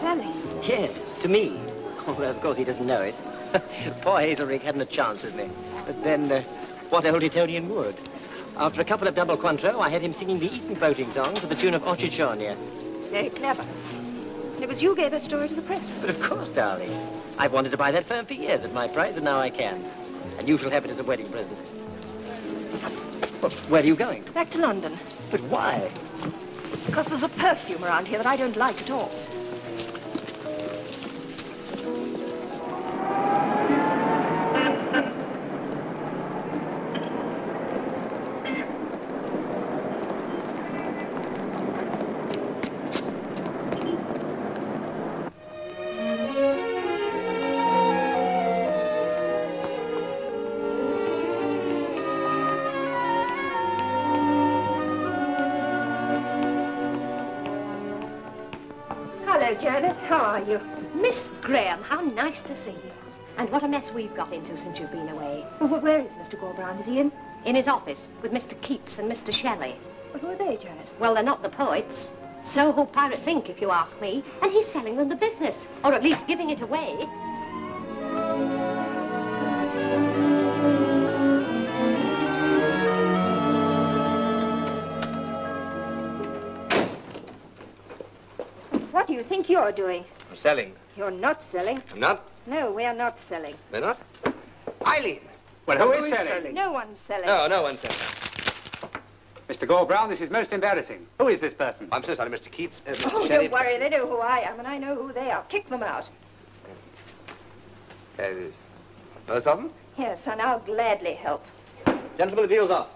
Speaker 2: Selling?
Speaker 10: Yes, to me. Oh, well, of course he doesn't know it. Poor Hazelrig hadn't a chance with me. But then, what old Etonian would? After a couple of double quattro, I had him singing the Eton boating song to the tune of Ochechornia.
Speaker 2: It's very clever. And it was you gave that story to the press.
Speaker 10: But of course, darling. I've wanted to buy that firm for years at my price, and now I can. And you shall have it as a wedding present. Well, where are you going?
Speaker 2: Back to London.
Speaker 10: But why?
Speaker 2: Because there's a perfume around here that I don't like at all. Janet, how are you?
Speaker 7: Miss Graham, how nice to see you. And what a mess we've got into since you've been away.
Speaker 2: Well, where is Mr. Gorbrown? Is he in?
Speaker 7: In his office, with Mr. Keats and Mr. Shelley.
Speaker 2: Well, who are they, Janet?
Speaker 7: Well, they're not the poets. Soho Pirates Inc., if you ask me. And he's selling them the business, or at least giving it away.
Speaker 2: What do you think you're doing?
Speaker 1: I'm selling.
Speaker 2: You're not selling.
Speaker 1: I'm not?
Speaker 2: No, we're not selling.
Speaker 1: They're not? Eileen!
Speaker 3: Well, who is selling?
Speaker 2: No one's selling.
Speaker 1: No, no one's selling.
Speaker 3: Mr. Gorbrown, this is most embarrassing. Who is this person?
Speaker 1: I'm so sorry, Mr. Keats. Mr.
Speaker 2: Oh,
Speaker 1: Shelley.
Speaker 2: don't worry. They know who I am, and I know who they are. Kick them out.
Speaker 1: Both of them?
Speaker 2: Yes, and I'll gladly help.
Speaker 1: Gentlemen, the deal's off.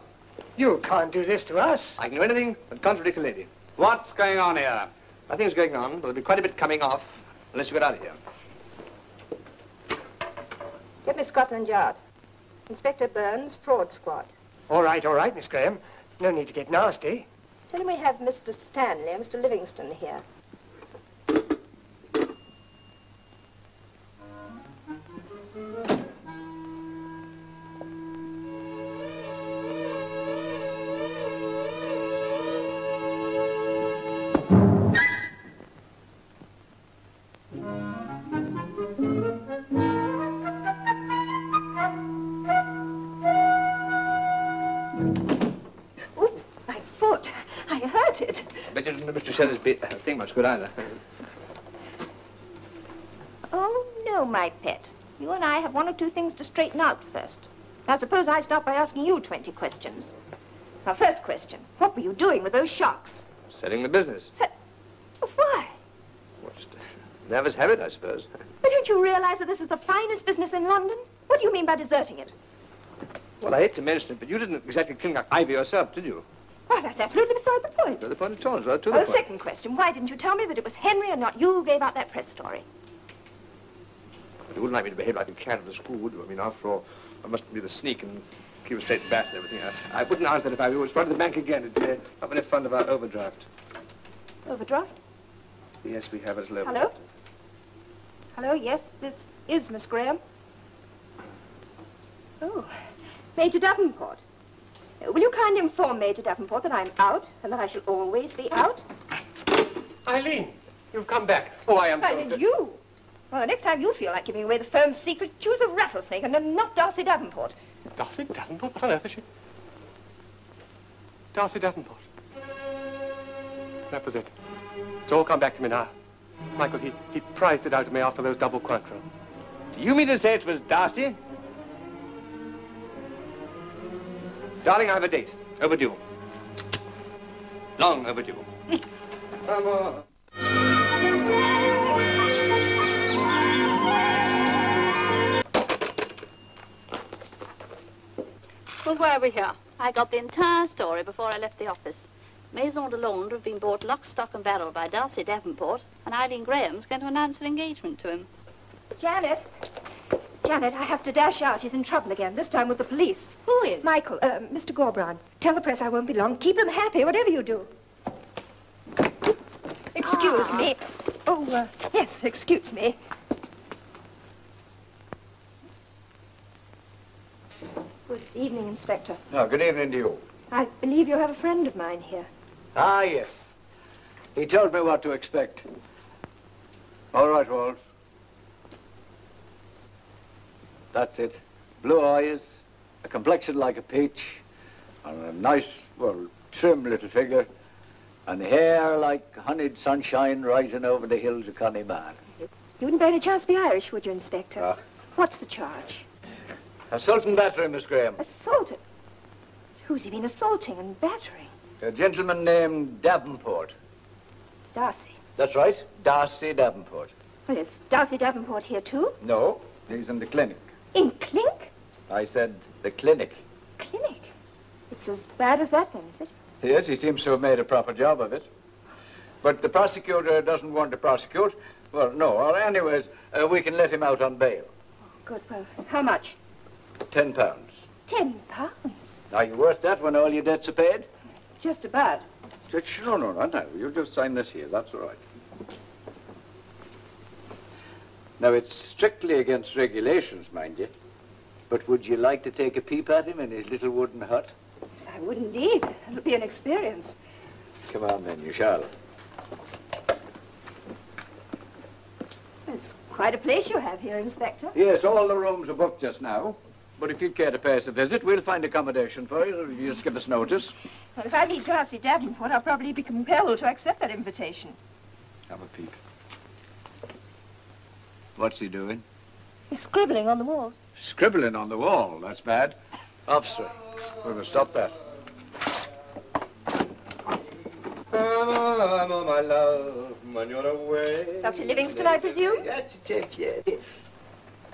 Speaker 14: You can't do this to us.
Speaker 1: I can do anything but contradict a lady.
Speaker 3: What's going on here?
Speaker 1: Nothing's going on, but there'll be quite a bit coming off unless you get out of here.
Speaker 2: Get me Scotland Yard. Inspector Burns, fraud squad.
Speaker 14: All right, Miss Graham. No need to get nasty.
Speaker 2: Tell him we have Mr. Stanley and Mr. Livingston here.
Speaker 1: Bet you didn't know Mr. Shelley's thing much good either.
Speaker 2: Oh, no, my pet. You and I have one or two things to straighten out first. Now, suppose I start by asking you 20 questions. Now, first question. What were you doing with those sharks?
Speaker 1: Selling the business.
Speaker 2: Why?
Speaker 1: Well, just a nervous habit, I suppose.
Speaker 2: But don't you realize that this is the finest business in London? What do you mean by deserting it?
Speaker 1: Well, I hate to mention it, but you didn't exactly clean up Ivy yourself, did you?
Speaker 2: Well, that's absolutely beside the point.
Speaker 1: Not the point at all. It's rather to the point.
Speaker 2: Second question. Why didn't you tell me that it was Henry and not you who gave out that press story?
Speaker 1: But you wouldn't like me to behave like a cat at the school, would you? I mean, after all, I mustn't be the sneak and keep a straight bat and everything. I wouldn't answer that if I were. It's run to the bank again. It's not very fond of our overdraft.
Speaker 2: Overdraft?
Speaker 1: Yes, we have a little
Speaker 2: Hello? Hello, yes, this is Miss Graham. Oh, Major Davenport. Will you kindly inform Major Davenport that I'm out and that I shall always be out?
Speaker 3: Eileen, you've come back. Oh, I am so...
Speaker 2: And you? Well, the next time you feel like giving away the firm's secret, choose a rattlesnake and not Darcy Davenport.
Speaker 3: Darcy Davenport? What on earth is she? Darcy Davenport. That was it. It's all come back to me now. Michael, he prized it out of me after those double quattro.
Speaker 1: Do you mean to say it was Darcy? Darling, I have a date. Overdue. Long overdue. Come on.
Speaker 8: why are we here? I got the entire story before I left the office. Maison de Londres have been bought lock, stock and barrel by Darcy Davenport, and Eileen Graham's going to announce her engagement to him.
Speaker 2: Janet. Janet, I have to dash out. He's in trouble again, this time with the police.
Speaker 7: Who is?
Speaker 2: Michael, Mr. Gorbran. Tell the press I won't be long. Keep them happy, whatever you do. Excuse me. Oh, yes, excuse me. Good evening, Inspector.
Speaker 13: No, good evening to you.
Speaker 2: I believe you have a friend of mine here.
Speaker 13: Ah, yes. He told me what to expect. All right, Walt. That's it. Blue eyes, a complexion like a peach, and a nice, well, trim little figure, and hair like honeyed sunshine rising over the hills of Connemara.
Speaker 2: You wouldn't by any chance be Irish, would you, Inspector?
Speaker 13: Ah.
Speaker 2: What's the charge?
Speaker 13: Assault and battery, Miss Graham.
Speaker 2: Assaulted? Who's he been assaulting and battering?
Speaker 13: A gentleman named Davenport.
Speaker 2: Darcy.
Speaker 13: That's right, Darcy Davenport.
Speaker 2: Well, is Darcy Davenport here, too?
Speaker 13: No, he's in the clinic.
Speaker 2: In clinic?
Speaker 13: I said the clinic.
Speaker 2: Clinic? It's as bad as that, then, is it?
Speaker 13: Yes, he seems to have made a proper job of it. But the prosecutor doesn't want to prosecute. Well, no, or anyways, we can let him out on bail.
Speaker 2: Good, well, how much?
Speaker 13: £10.
Speaker 2: £10?
Speaker 13: Are you worth that when all your debts are paid?
Speaker 2: Just about.
Speaker 13: No. You just sign this here. That's all right. Now, it's strictly against regulations, mind you. But would you like to take a peep at him in his little wooden hut?
Speaker 2: Yes, I would indeed. It'll be an experience.
Speaker 13: Come on, then. You shall.
Speaker 2: It's quite a place you have here, Inspector.
Speaker 13: Yes, all the rooms are booked just now. But if you'd care to pay us a visit, we'll find accommodation for you. You just give us notice.
Speaker 2: Well, if I meet Darcy Davenport, I'll probably be compelled to accept that invitation.
Speaker 13: Have a peek. What's he doing?
Speaker 2: He's scribbling on the walls.
Speaker 13: Scribbling on the wall. That's bad. Officer, we will stop that.
Speaker 1: I'm on my love when you're away.
Speaker 2: Dr. Livingston, I presume?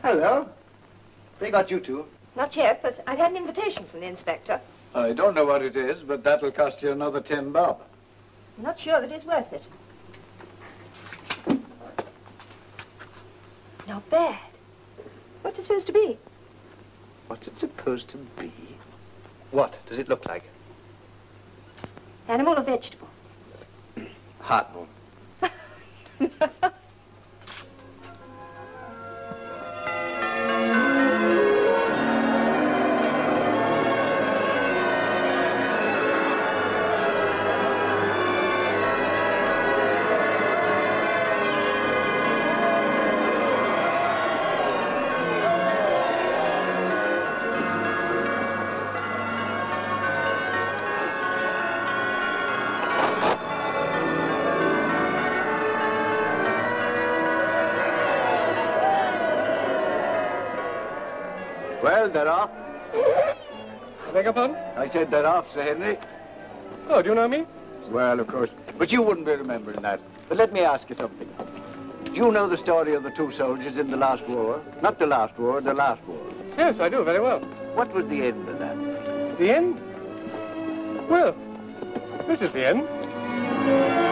Speaker 1: Hello. They got you two.
Speaker 2: Not yet, but I've had an invitation from the inspector.
Speaker 13: I don't know what it is, but that'll cost you another 10 bob.
Speaker 2: I'm not sure that it's worth it. Not bad. What's it supposed to be?
Speaker 1: What's it supposed to be? What does it look like?
Speaker 2: Animal or vegetable?
Speaker 1: Heart moon.
Speaker 13: Well, they're off.
Speaker 3: I beg your pardon?
Speaker 13: I said they're off, Sir Henry.
Speaker 3: Oh, do you know me?
Speaker 13: Well, of course. But you wouldn't be remembering that. But let me ask you something. Do you know the story of the two soldiers in the last war? Not the last war, the last war.
Speaker 3: Yes, I do, very well.
Speaker 13: What was the end of that?
Speaker 3: The end? Well, this is the end.